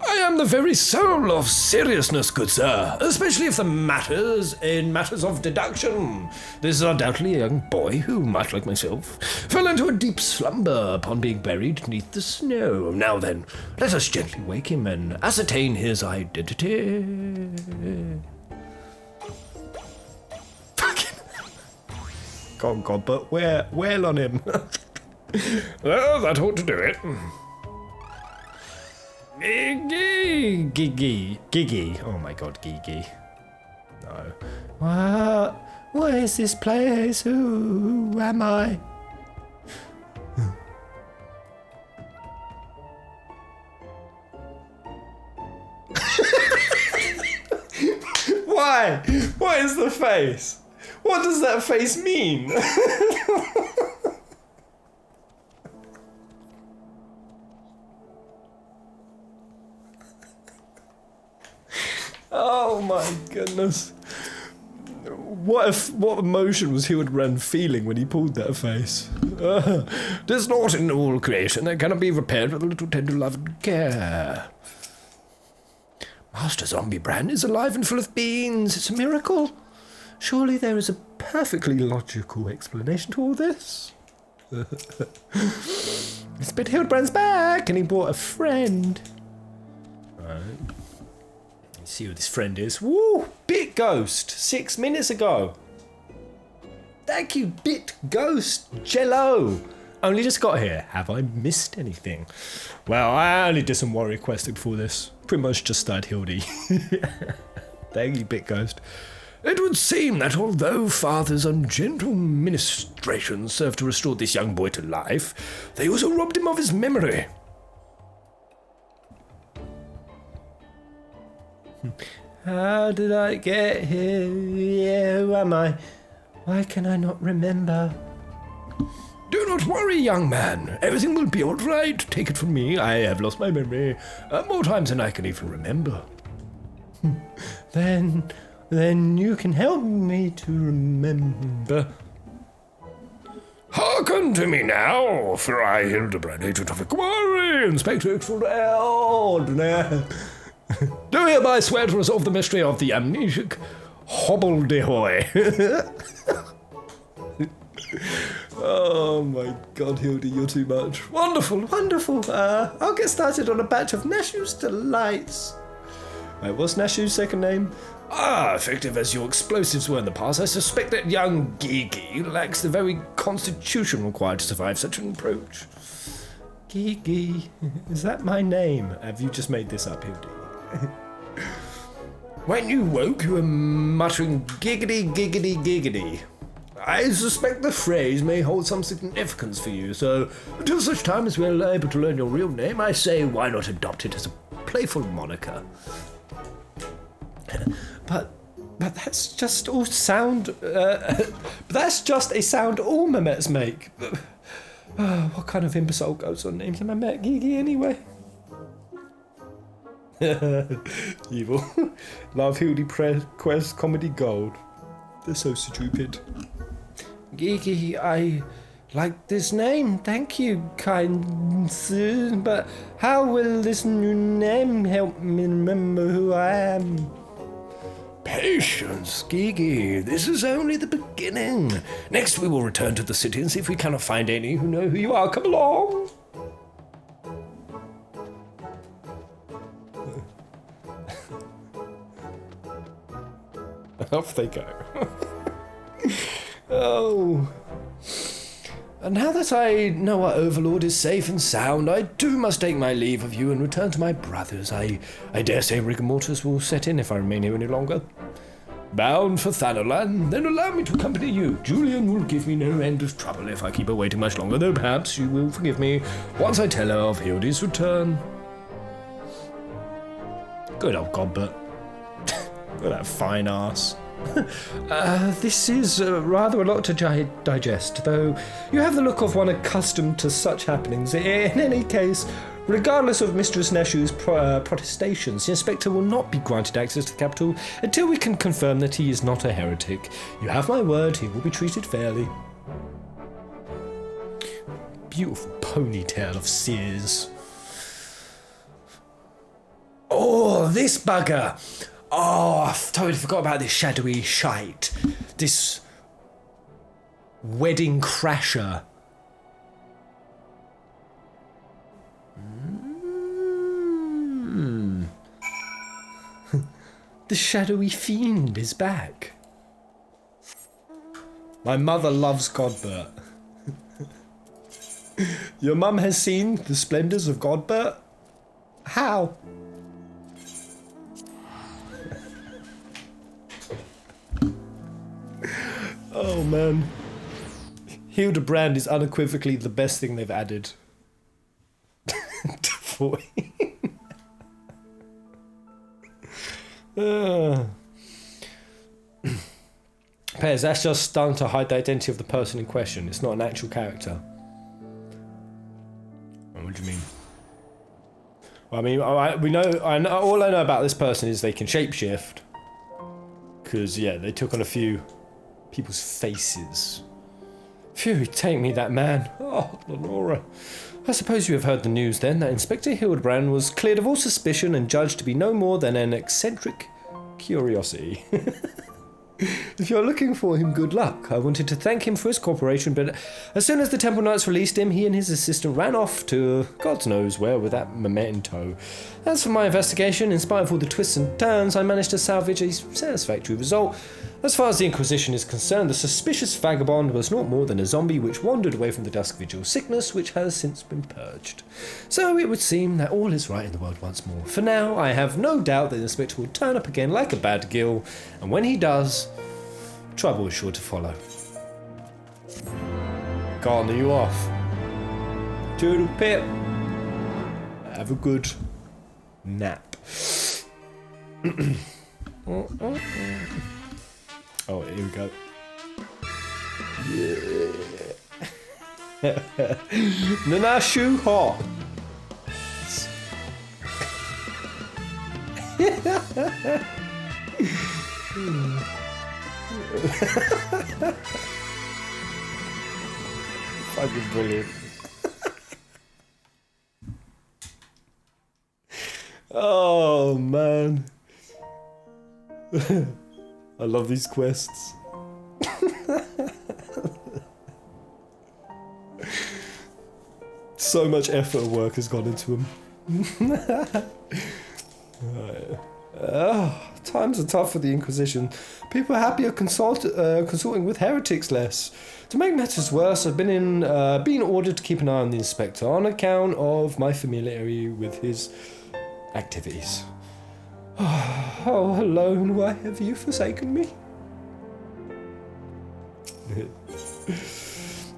I am the very soul of seriousness, good sir, especially if matters of deduction. This is undoubtedly a young boy who, much like myself, fell into a deep slumber upon being buried beneath the snow. Now then, let us gently wake him and ascertain his identity. God, but where on him? Well, that ought to do it. Giggy. Oh my god, Giggy. No. What is this place? Who am I? Why? What is the face? What does that face mean? Oh my goodness. What emotion was Hildebrand feeling when he pulled that face? There's naught in all creation that cannot be repaired with a little tender love and care. Master Zombie Brand is alive and full of beans. It's a miracle. Surely there is a perfectly logical explanation to all this. It's but Hildebrand's back and he brought a friend. Right. Let's see who this friend is. Woo! Bit Ghost, 6 minutes ago. Thank you, Bit Ghost Jello. Only just got here. Have I missed anything? Well, I only did some warrior questing before this. Pretty much just started Hildy. Thank you, Bit Ghost. It would seem that although Father's ungentle ministrations served to restore this young boy to life, they also robbed him of his memory. How did I get here? Yeah, who am I? Why can I not remember? Do not worry, young man. Everything will be all right. Take it from me. I have lost my memory more times than I can even remember. Then you can help me to remember. Hearken to me now, for I, Hildebrand, agent of inquiry, Inspector Extraordinaire, do hereby swear to resolve the mystery of the amnesiac hobbledehoy. Oh my god, Hildy, you're too much. Wonderful. I'll get started on a batch of Nashu's delights. Wait, what's Nashu's second name? Effective as your explosives were in the past, I suspect that young Gigi lacks the very constitution required to survive such an approach. Gigi, is that my name? Have you just made this up, Hildy? When you woke, you were muttering giggity, giggity, giggity. I suspect the phrase may hold some significance for you, so until such time as we're able to learn your real name, I say why not adopt it as a playful moniker? But that's just all sound. That's just a sound all Memets make. What kind of imbecile goes on names a Memet Gigi anyway? Evil. Love Hildy Quest Comedy Gold. They're so stupid. Gigi, I like this name. Thank you, kind sir. But how will this new name help me remember who I am? Patience, Gigi. This is only the beginning. Next we will return to the city and see if we cannot find any who know who you are. Come along. Off they go. Oh. And now that I know our overlord is safe and sound, I too must take my leave of you and return to my brothers. I dare say rigor mortis will set in if I remain here any longer. Bound for Thanalan, then allow me to accompany you. Julian will give me no end of trouble if I keep her waiting much longer, though perhaps she will forgive me once I tell her of Hildy's return. Good old Godbert. Look at that fine ass. This is rather a lot to digest, though you have the look of one accustomed to such happenings. In any case, regardless of Mistress Neshu's protestations, the Inspector will not be granted access to the capital until we can confirm that he is not a heretic. You have my word, he will be treated fairly. beautiful ponytail of Sears. Oh, this bugger. Oh, I totally forgot about this shadowy shite. This wedding crasher. The shadowy fiend is back. My mother loves Godbert. Your mum has seen the splendours of Godbert? How? Oh man. Hildebrand is unequivocally the best thing they've added. To 14. Pez, that's just done to hide the identity of the person in question. It's not an actual character. What do you mean? Well, I mean, all I know about this person is they can shapeshift. Because, yeah, they took on a few people's faces. Phew, take me that man. Oh, Lenora. I suppose you have heard the news then that Inspector Hildebrand was cleared of all suspicion and judged to be no more than an eccentric curiosity. If you're looking for him, good luck. I wanted to thank him for his cooperation, but as soon as the Temple Knights released him, he and his assistant ran off to God knows where with that memento. As for my investigation, in spite of all the twists and turns, I managed to salvage a satisfactory result. As far as the Inquisition is concerned, the suspicious vagabond was not more than a zombie which wandered away from the Dusk Vigil sickness, which has since been purged. So it would seem that all is right in the world once more. For now, I have no doubt that the Inspector will turn up again like a bad gill, and when he does, trouble is sure to follow. Gone, are you off? Toodle pip. Have a good nap. Oh, here we go. Yeah. Nanashu Hawk. Fucking brilliant. Oh man. I love these quests. So much effort and work has gone into them. Times are tough for the Inquisition. People are happier consorting with heretics less. To make matters worse, I've been ordered to keep an eye on the Inspector on account of my familiarity with his activities. Oh, alone, why have you forsaken me?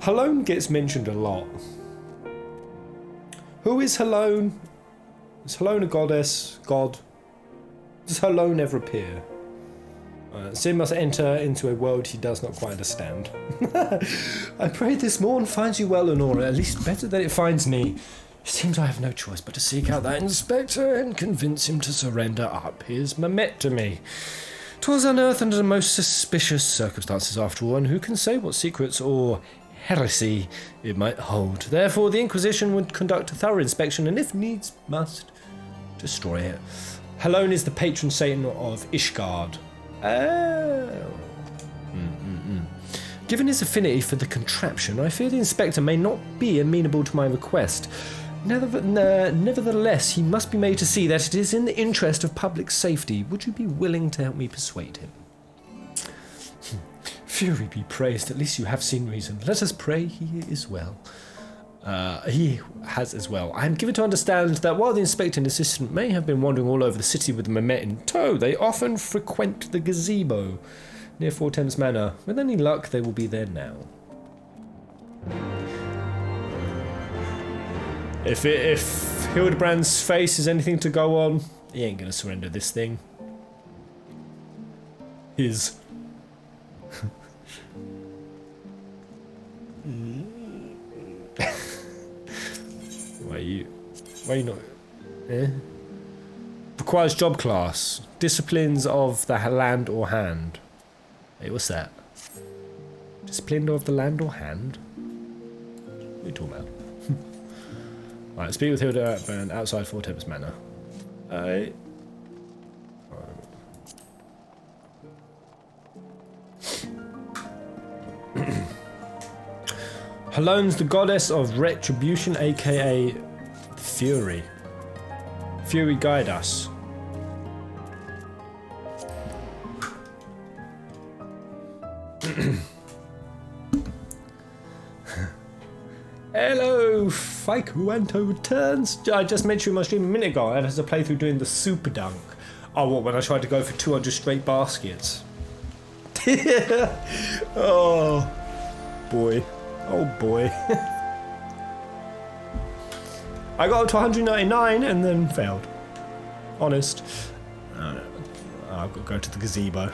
Halone gets mentioned a lot. Who is Halone? Is Halone a goddess? God? Does Halone ever appear? Sin must enter into a world he does not quite understand. I pray this morn finds you well, Lenora, at least better than it finds me. It seems I have no choice but to seek out that Inspector and convince him to surrender up his Mamet to me. 'Twas unearthed under the most suspicious circumstances after all, and who can say what secrets or heresy it might hold. Therefore the Inquisition would conduct a thorough inspection and if needs must destroy it. Halone is the patron saint of Ishgard. Oh. Given his affinity for the contraption, I fear the Inspector may not be amenable to my request. Nevertheless, he must be made to see that it is in the interest of public safety. Would you be willing to help me persuade him? Fury be praised, at least you have seen reason. Let us pray he is well. He has as well. I am given to understand that while the Inspector and assistant may have been wandering all over the city with the Mamet in tow, they often frequent the gazebo near Four Thames Manor. With any luck, they will be there now. If Hildebrand's face is anything to go on, he ain't gonna surrender this thing. His. Why are you not? Eh? Requires job class. Disciplines of the land or hand. Hey, what's that? Discipline of the land or hand? What are you talking about? Right, speak with Hilda and outside Four Tempest Manor. Halone's the goddess of retribution, aka Fury. Fury, guide us. Hello, Faikuanto returns. I just mentioned in my stream a minute ago. I had a playthrough doing the super dunk. Oh, what, when I tried to go for 200 straight baskets? Oh, boy. Oh, boy. I got up to 199 and then failed. Honest. I've got to go to the gazebo.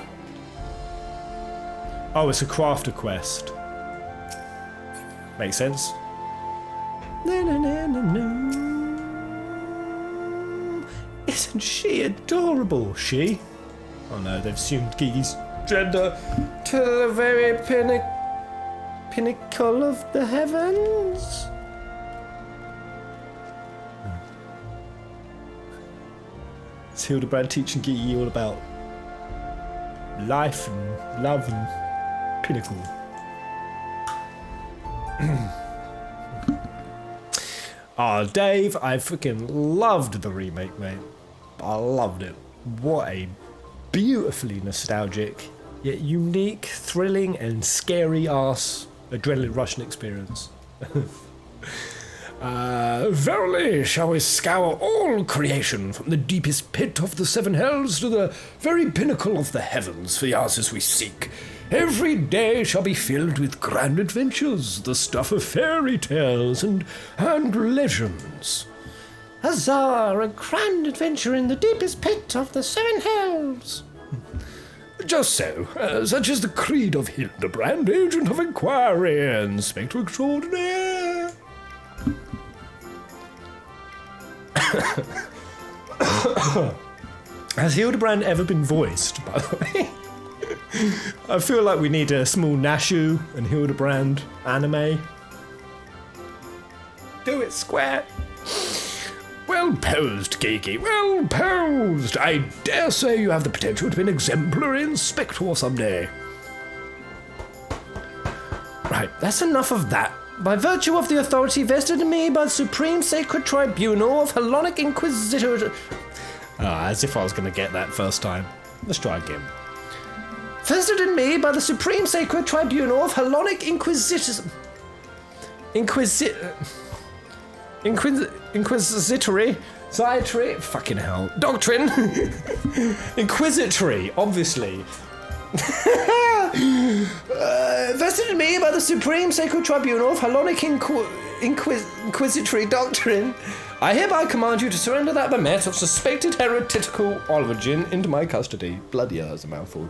Oh, it's a crafter quest. Makes sense. Na, na, na, na, na. Isn't she adorable? She? Oh no, they've assumed Gigi's gender to the very pinnacle of the heavens. It's Hildebrand teaching Gigi all about life and love and pinnacle. Ah, Dave, I freaking loved the remake, mate. I loved it. What a beautifully nostalgic, yet unique, thrilling, and scary ass adrenaline rushing experience. Verily shall we scour all creation from the deepest pit of the seven hells to the very pinnacle of the heavens for the answers we seek. Every day shall be filled with grand adventures, the stuff of fairy tales and legends. Huzzah! A grand adventure in the deepest pit of the seven hells. Just so, such is the creed of Hildebrand, agent of inquiry and inspector extraordinaire. Has Hildebrand ever been voiced, by the way? I feel like we need a small Nashu and Hildebrand anime. Do it, Square. Well posed, Gigi, well posed. I dare say you have the potential to be an exemplary inspector someday. Right, that's enough of that. By virtue of the authority vested in me by the Supreme Sacred Tribunal of Hellenic Inquisitor... as if I was going to get that first time. Let's try again. Vested in me by the Supreme Sacred Tribunal of Hellenic Inquisitory... Inquisitory... Fucking hell. Doctrine! Inquisitory, obviously. Vested in me by the Supreme Sacred Tribunal of Hellenic Inquisitory Doctrine, I hereby command you to surrender that Mamet of suspected heretical origin into my custody. Bloody hell, that's a mouthful.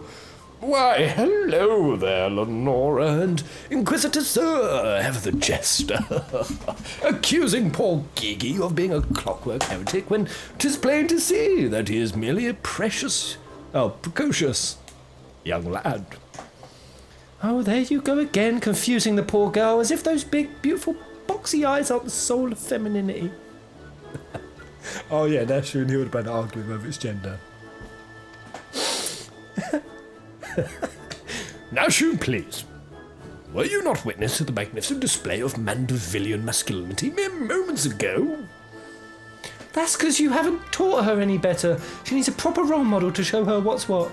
Why, hello there, Lenora and Inquisitor Sir, have the jester, accusing poor Gigi of being a clockwork heretic when 'tis plain to see that he is merely a precocious young lad. Oh, there you go again, confusing the poor girl, as if those big, beautiful, boxy eyes aren't the soul of femininity. Oh yeah, Nashu and Hildebrand are arguing over its gender. Nashu, please. Were you not witness to the magnificent display of Mandevillian masculinity mere moments ago? That's because you haven't taught her any better. She needs a proper role model to show her what's what.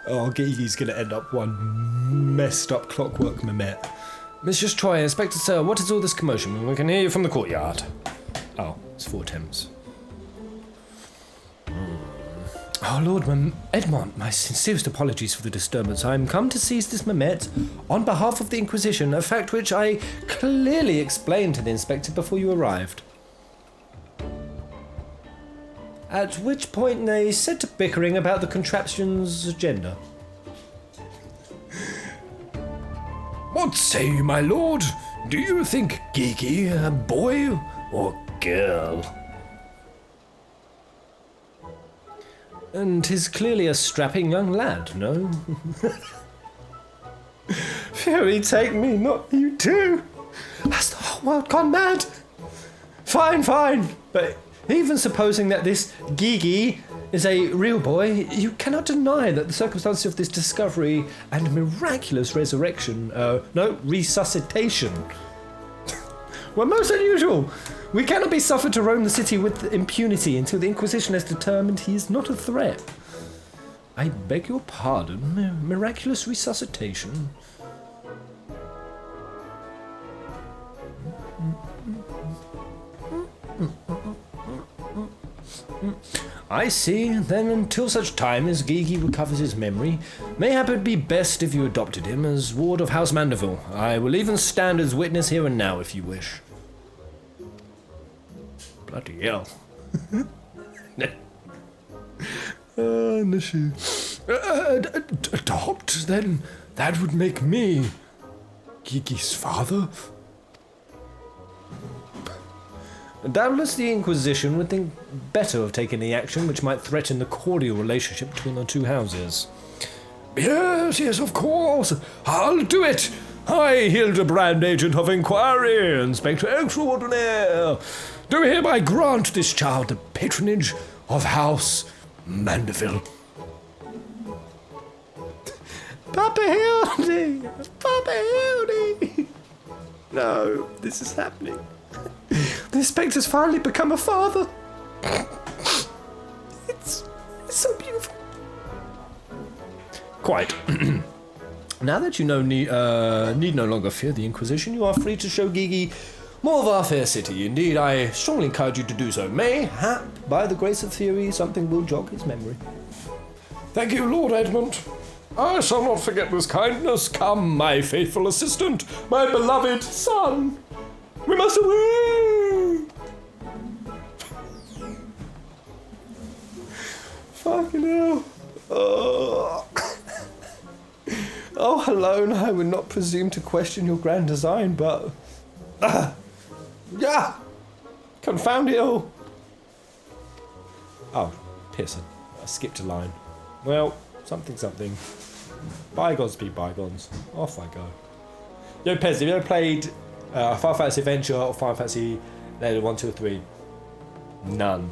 Oh, Gigi's gonna end up one messed up clockwork Mamet. Mistress Troy, Inspector Sir, what is all this commotion? We can hear you from the courtyard. Oh, it's Four Thames. Oh, Lord Edmond, my sincerest apologies for the disturbance. I am come to seize this Mamet on behalf of the Inquisition, a fact which I clearly explained to the Inspector before you arrived. At which point they set to bickering about the contraption's gender. What say you, my lord? Do you think Geeky a boy or girl? And he's clearly a strapping young lad, no? Fury, take me, not you too. Has the whole world gone mad? Fine, fine. But even supposing that this Gigi is a real boy, you cannot deny that the circumstances of this discovery and miraculous resurrection, resuscitation, were most unusual. We cannot be suffered to roam the city with impunity until the Inquisition has determined he is not a threat. I beg your pardon, miraculous resuscitation? I see. Then until such time as Gigi recovers his memory, mayhap it would be best if you adopted him as ward of House Mandeville. I will even stand as witness here and now if you wish. Bloody hell. Nishu. Adopt? Then that would make me Gigi's father? Doubtless the Inquisition would think better of taking the action which might threaten the cordial relationship between the two houses. Yes, yes, of course. I'll do it. I, Hildebrand, Agent of Inquiry, Inspector Extraordinaire, do hereby grant this child the patronage of House Mandeville. Papa Hildy! Papa Hildy! No, this is happening. The Inspector's finally become a father. It's so beautiful. Quite. Now that you need no longer fear the Inquisition, you are free to show Gigi more of our fair city. Indeed, I strongly encourage you to do so. Mayhap, by the grace of theory, something will jog his memory. Thank you, Lord Edmund. I shall not forget this kindness. Come, my faithful assistant, my beloved son. We must away! Fucking hell. Oh, alone, I would not presume to question your grand design, but... yeah! Confound it all! Oh, Peasant. I skipped a line. Well, something. Bygones be bygones. Off I go. Yo, Pez, have you ever played Final Fantasy Adventure or Final Fantasy Later 1, 2, or 3? None.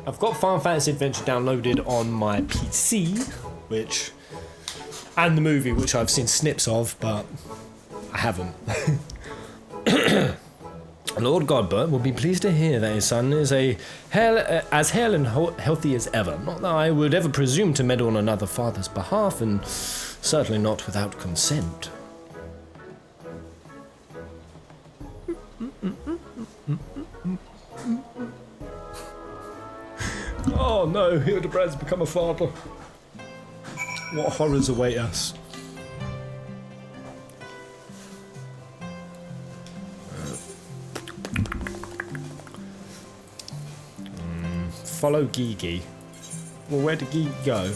I've got Final Fantasy Adventure downloaded on my PC, and the movie, which I've seen snips of, but I haven't. Lord Godbert will be pleased to hear that his son is as hale and healthy as ever. Not that I would ever presume to meddle on another father's behalf, and certainly not without consent. Oh no, Hildebrand's become a father. What horrors await us? Follow Gigi. Well, where did Gigi go?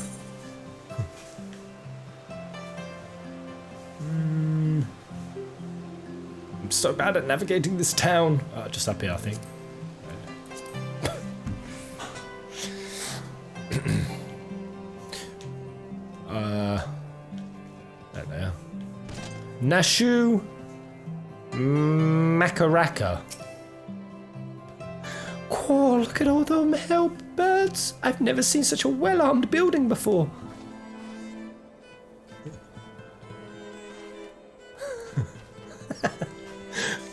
I'm so bad at navigating this town. Just up here, I think. There. Nashu Makaraka. Oh, look at all them hell birds. I've never seen such a well-armed building before.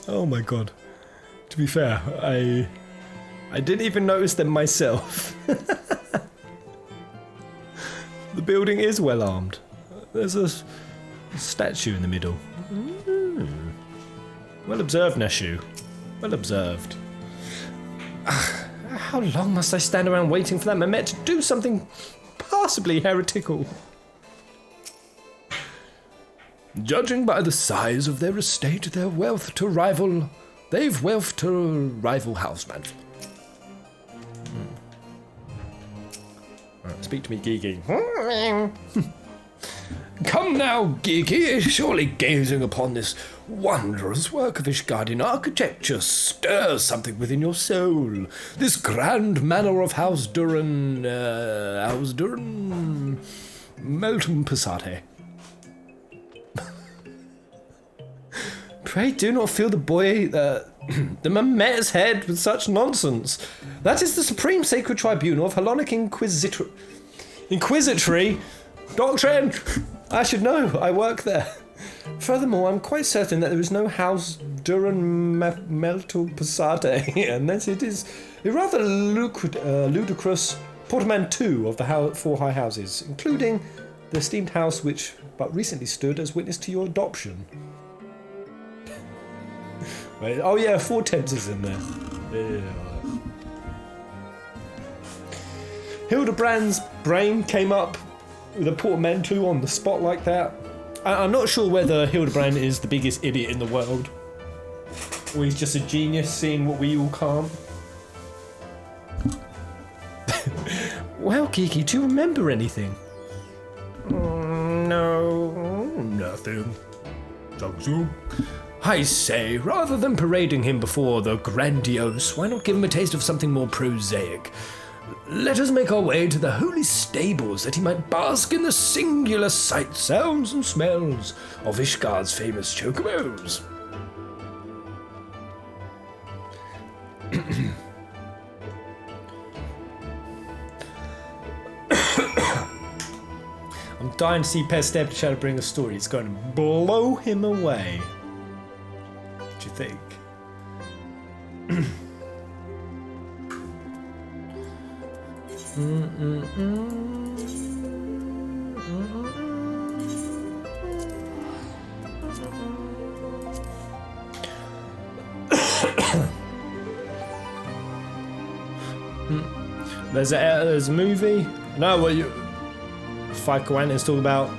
Oh my god. To be fair, I didn't even notice them myself. The building is well-armed. There's a statue in the middle. Well observed, Nashu. Well observed. How long must I stand around waiting for that Mehmet to do something possibly heretical? Judging by the size of their estate, they've wealth to rival House Mandeville. Right, speak to me, Gigi. Come now, Geeky, surely gazing upon this wondrous work of Ishgardian architecture stirs something within your soul. This grand manor of House Duran, Melton Passate. Pray do not fill the boy, the Mamet's head with such nonsense. That is the supreme sacred tribunal of Hellenic Inquisitory Doctrine. I should know, I work there. Furthermore, I'm quite certain that there is no House Duran Melton Passate, unless it is a rather ludicrous portmanteau of the four high houses, including the esteemed house which but recently stood as witness to your adoption. Wait, oh yeah, 4 tenths is in there. Yeah. Hildebrand's brain came up with a portmanteau on the spot like that. I'm not sure whether Hildebrand is the biggest idiot in the world, or he's just a genius seeing what we all can't. Well, Kiki, do you remember anything? No, nothing. So, I say, rather than parading him before the grandiose, why not give him a taste of something more prosaic? Let us make our way to the holy stables that he might bask in the singular sights, sounds and smells of Ishgard's famous chocobos. I'm dying to see Pestep to try to bring a story. It's going to blow him away. What do you think? There's a movie. No, what you Fico is talking about.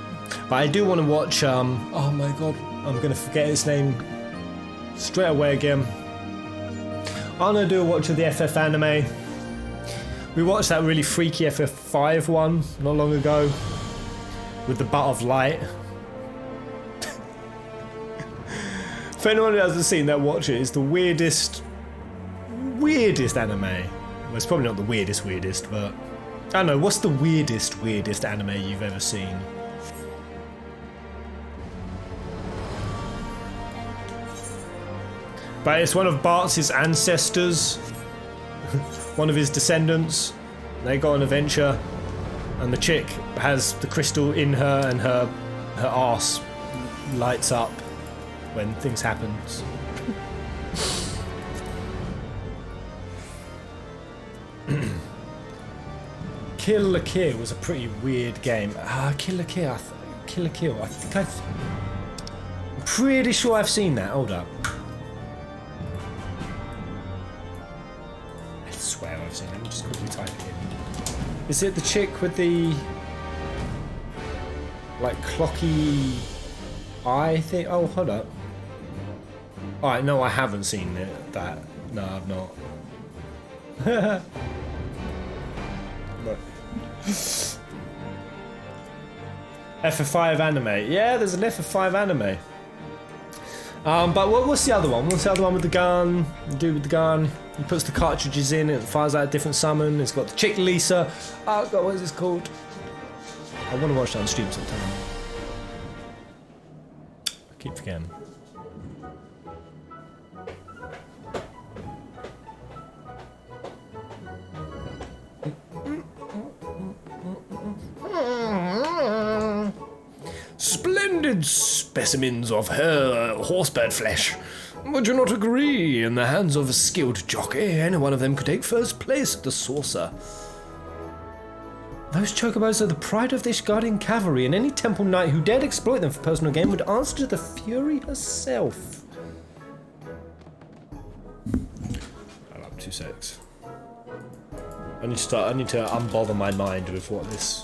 But I do want to watch. Oh my god, I'm gonna forget his name straight away again. I'm gonna do a watch of the FF anime. We watched that really freaky FF5 one not long ago with the butt of light. For anyone who hasn't seen that, watch it. It's the weirdest anime. Well, it's probably not the weirdest, but I don't know. What's the weirdest anime you've ever seen? But it's one of Bart's ancestors. One of his descendants. They go on a adventure, and the chick has the crystal in her, and her arse lights up when things happen. Kill la Kill was a pretty weird game. Kill la Kill. Kill la Kill. I'm pretty sure I've seen that. Hold up. I swear I've seen it. Let me just quickly type it in. Is it the chick with the like clocky eye thing? Oh, hold up. Alright, no, I haven't seen it. That. No, I've not. Look. FF5 anime. Yeah, there's an FF5 anime. But what's the other one? What's the other one with the gun? The dude with the gun. He puts the cartridges in, it fires out a different summon. It's got the chick Lisa. Oh god, what is this called? I want to watch that on stream sometime. I keep forgetting. Splendid specimens of her horsebird flesh. Would you not agree? In the hands of a skilled jockey, any one of them could take first place at the saucer. Those chocobos are the pride of the Ishgardian cavalry, and any temple knight who dared exploit them for personal gain would answer to the Fury herself. Hold up, 2 secs. I need to unbother my mind with what this.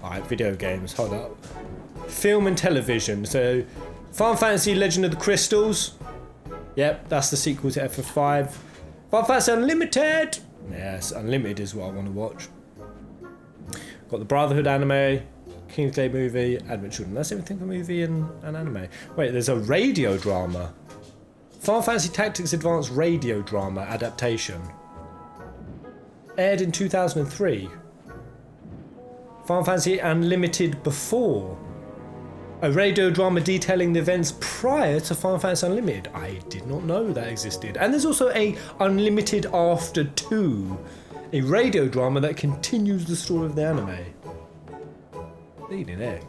Alright, video games, hold up. Film and television. So, Final Fantasy Legend of the Crystals. Yep, that's the sequel to FF5. Final Fantasy Unlimited! Yes, Unlimited is what I want to watch. Got the Brotherhood anime, King's Day movie, Advent Children. That's everything for movie and anime. Wait, there's a radio drama. Final Fantasy Tactics Advanced radio drama adaptation. Aired in 2003. Final Fantasy Unlimited before. A radio drama detailing the events prior to Final Fantasy Unlimited. I did not know that existed. And there's also a Unlimited After 2. A radio drama that continues the story of the anime. Eating egg.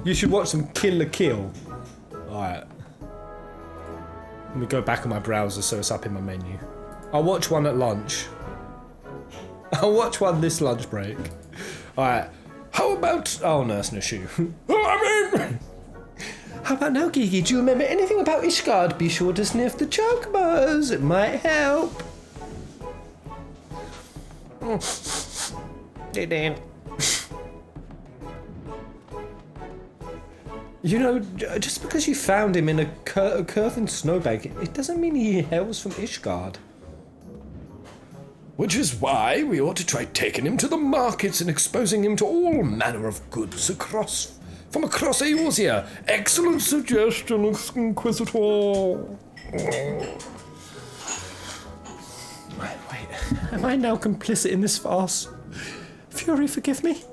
You should watch some Kill la Kill. Alright. Let me go back on my browser so it's up in my menu. I'll watch one at lunch. I'll watch one this lunch break. Alright. How about... Oh no, it's no shoe. How about now, Gigi? Do you remember anything about Ishgard? Be sure to sniff the chocobos. It might help. Didn't. You know, just because you found him in a curving snowbank, it doesn't mean he hails from Ishgard. Which is why we ought to try taking him to the markets and exposing him to all manner of goods from across Eorzea. Excellent suggestion, Inquisitor. Wait, am I now complicit in this farce? Fury, forgive me?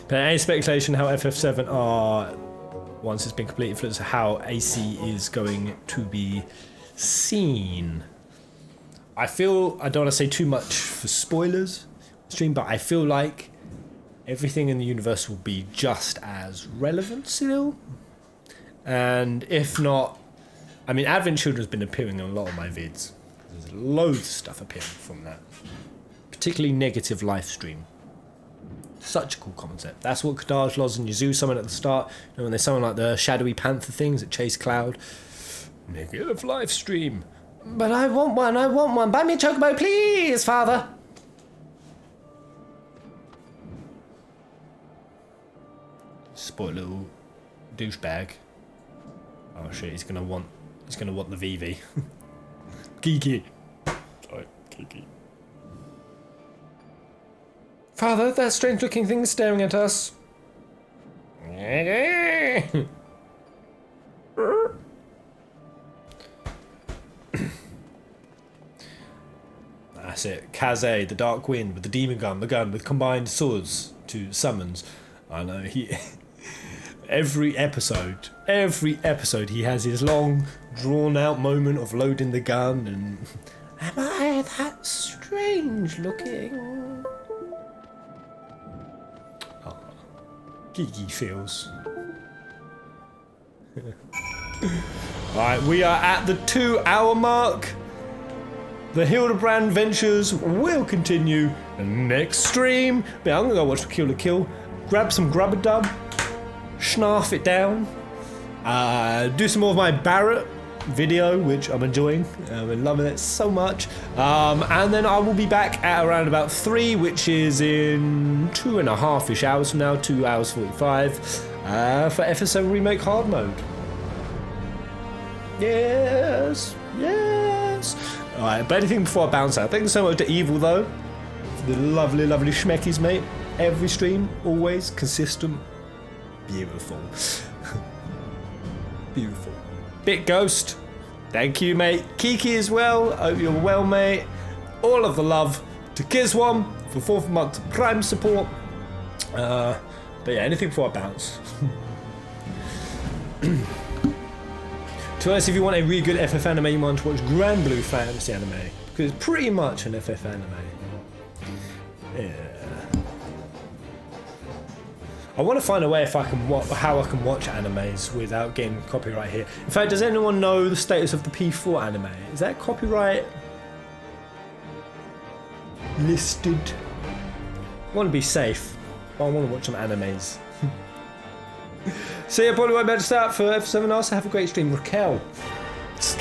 But any speculation how FF7 are, once it's been completely flipped, how AC is going to be seen. I don't want to say too much for spoilers stream, but I feel like everything in the universe will be just as relevant still. And if not, I mean, Advent Children has been appearing in a lot of my vids. There's loads of stuff appearing from that. Particularly negative Livestream. Such a cool concept. That's what Kadaj, Loz, and Yazoo summon at the start. You know, when they summon like the shadowy panther things that chase Cloud. Negative Livestream. But I want one. Buy me a chocobo, please, father. Spoiled little douchebag. Oh shit, he's gonna want the VV. Kiki. Sorry, Kiki. Father, that strange looking thing is staring at us. That's it. Kaze, the Dark Wind, with the demon gun, the gun with combined swords to summons. I know, he... Every episode he has his long, drawn-out moment of loading the gun and... Am I that strange looking? Oh, Gigi feels. Alright, we are at the 2-hour mark. The Hildebrand ventures will continue next stream. But I'm gonna go watch Kill la Kill, grab some grub-a-dub, snarf it down, do some more of my Barrett video, which I'm enjoying. I'm loving it so much. And then I will be back at around about 3, which is in 2.5-ish hours from now, 2 hours 45, for FSO Remake Hard Mode. Yes, yes. Alright, but anything before I bounce out. Thank you so much to Evil, though, for the lovely, lovely schmeckies, mate. Every stream, always consistent. Beautiful. Beautiful. Bit Ghost, thank you, mate. Kiki as well, hope you're well, mate. All of the love to Kizwam for 4th month Prime support. But yeah, anything before I bounce. To be honest, if you want a really good FF anime, you want to watch Grand Blue Fantasy anime, because it's pretty much an FF anime. Yeah. I want to find a way if I can how I can watch animes without getting copyright here. In fact, does anyone know the status of the P4 anime? Is that copyright listed? I want to be safe, but I want to watch some animes. So yeah, probably won't be able to start for F7 also. Have a great stream. Raquel, just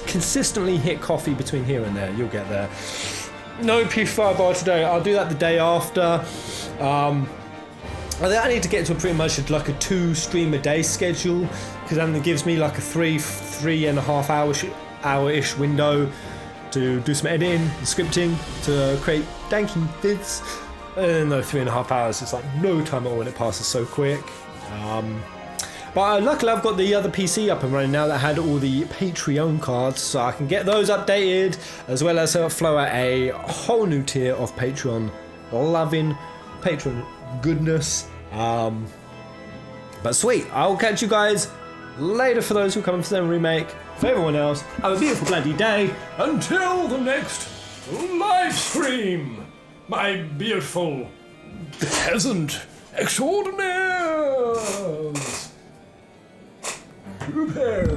consistently hit coffee between here and there. You'll get there. No P5 bar today. I'll do that the day after. I think I need to get to pretty much like a 2 stream a day schedule, because then it gives me like a 3.5 hour-ish window to do some editing and scripting to create danky vids. And no, 3.5 hours, it's like no time at all when it passes so quick. But luckily I've got the other PC up and running now that had all the Patreon cards, so I can get those updated, as well as flow out a whole new tier of Patreon loving, Patreon goodness. But sweet, I'll catch you guys later for those who come for the remake. For everyone else, have a beautiful bloody day. Until the next live stream, my beautiful peasant extraordinaires. Prepare.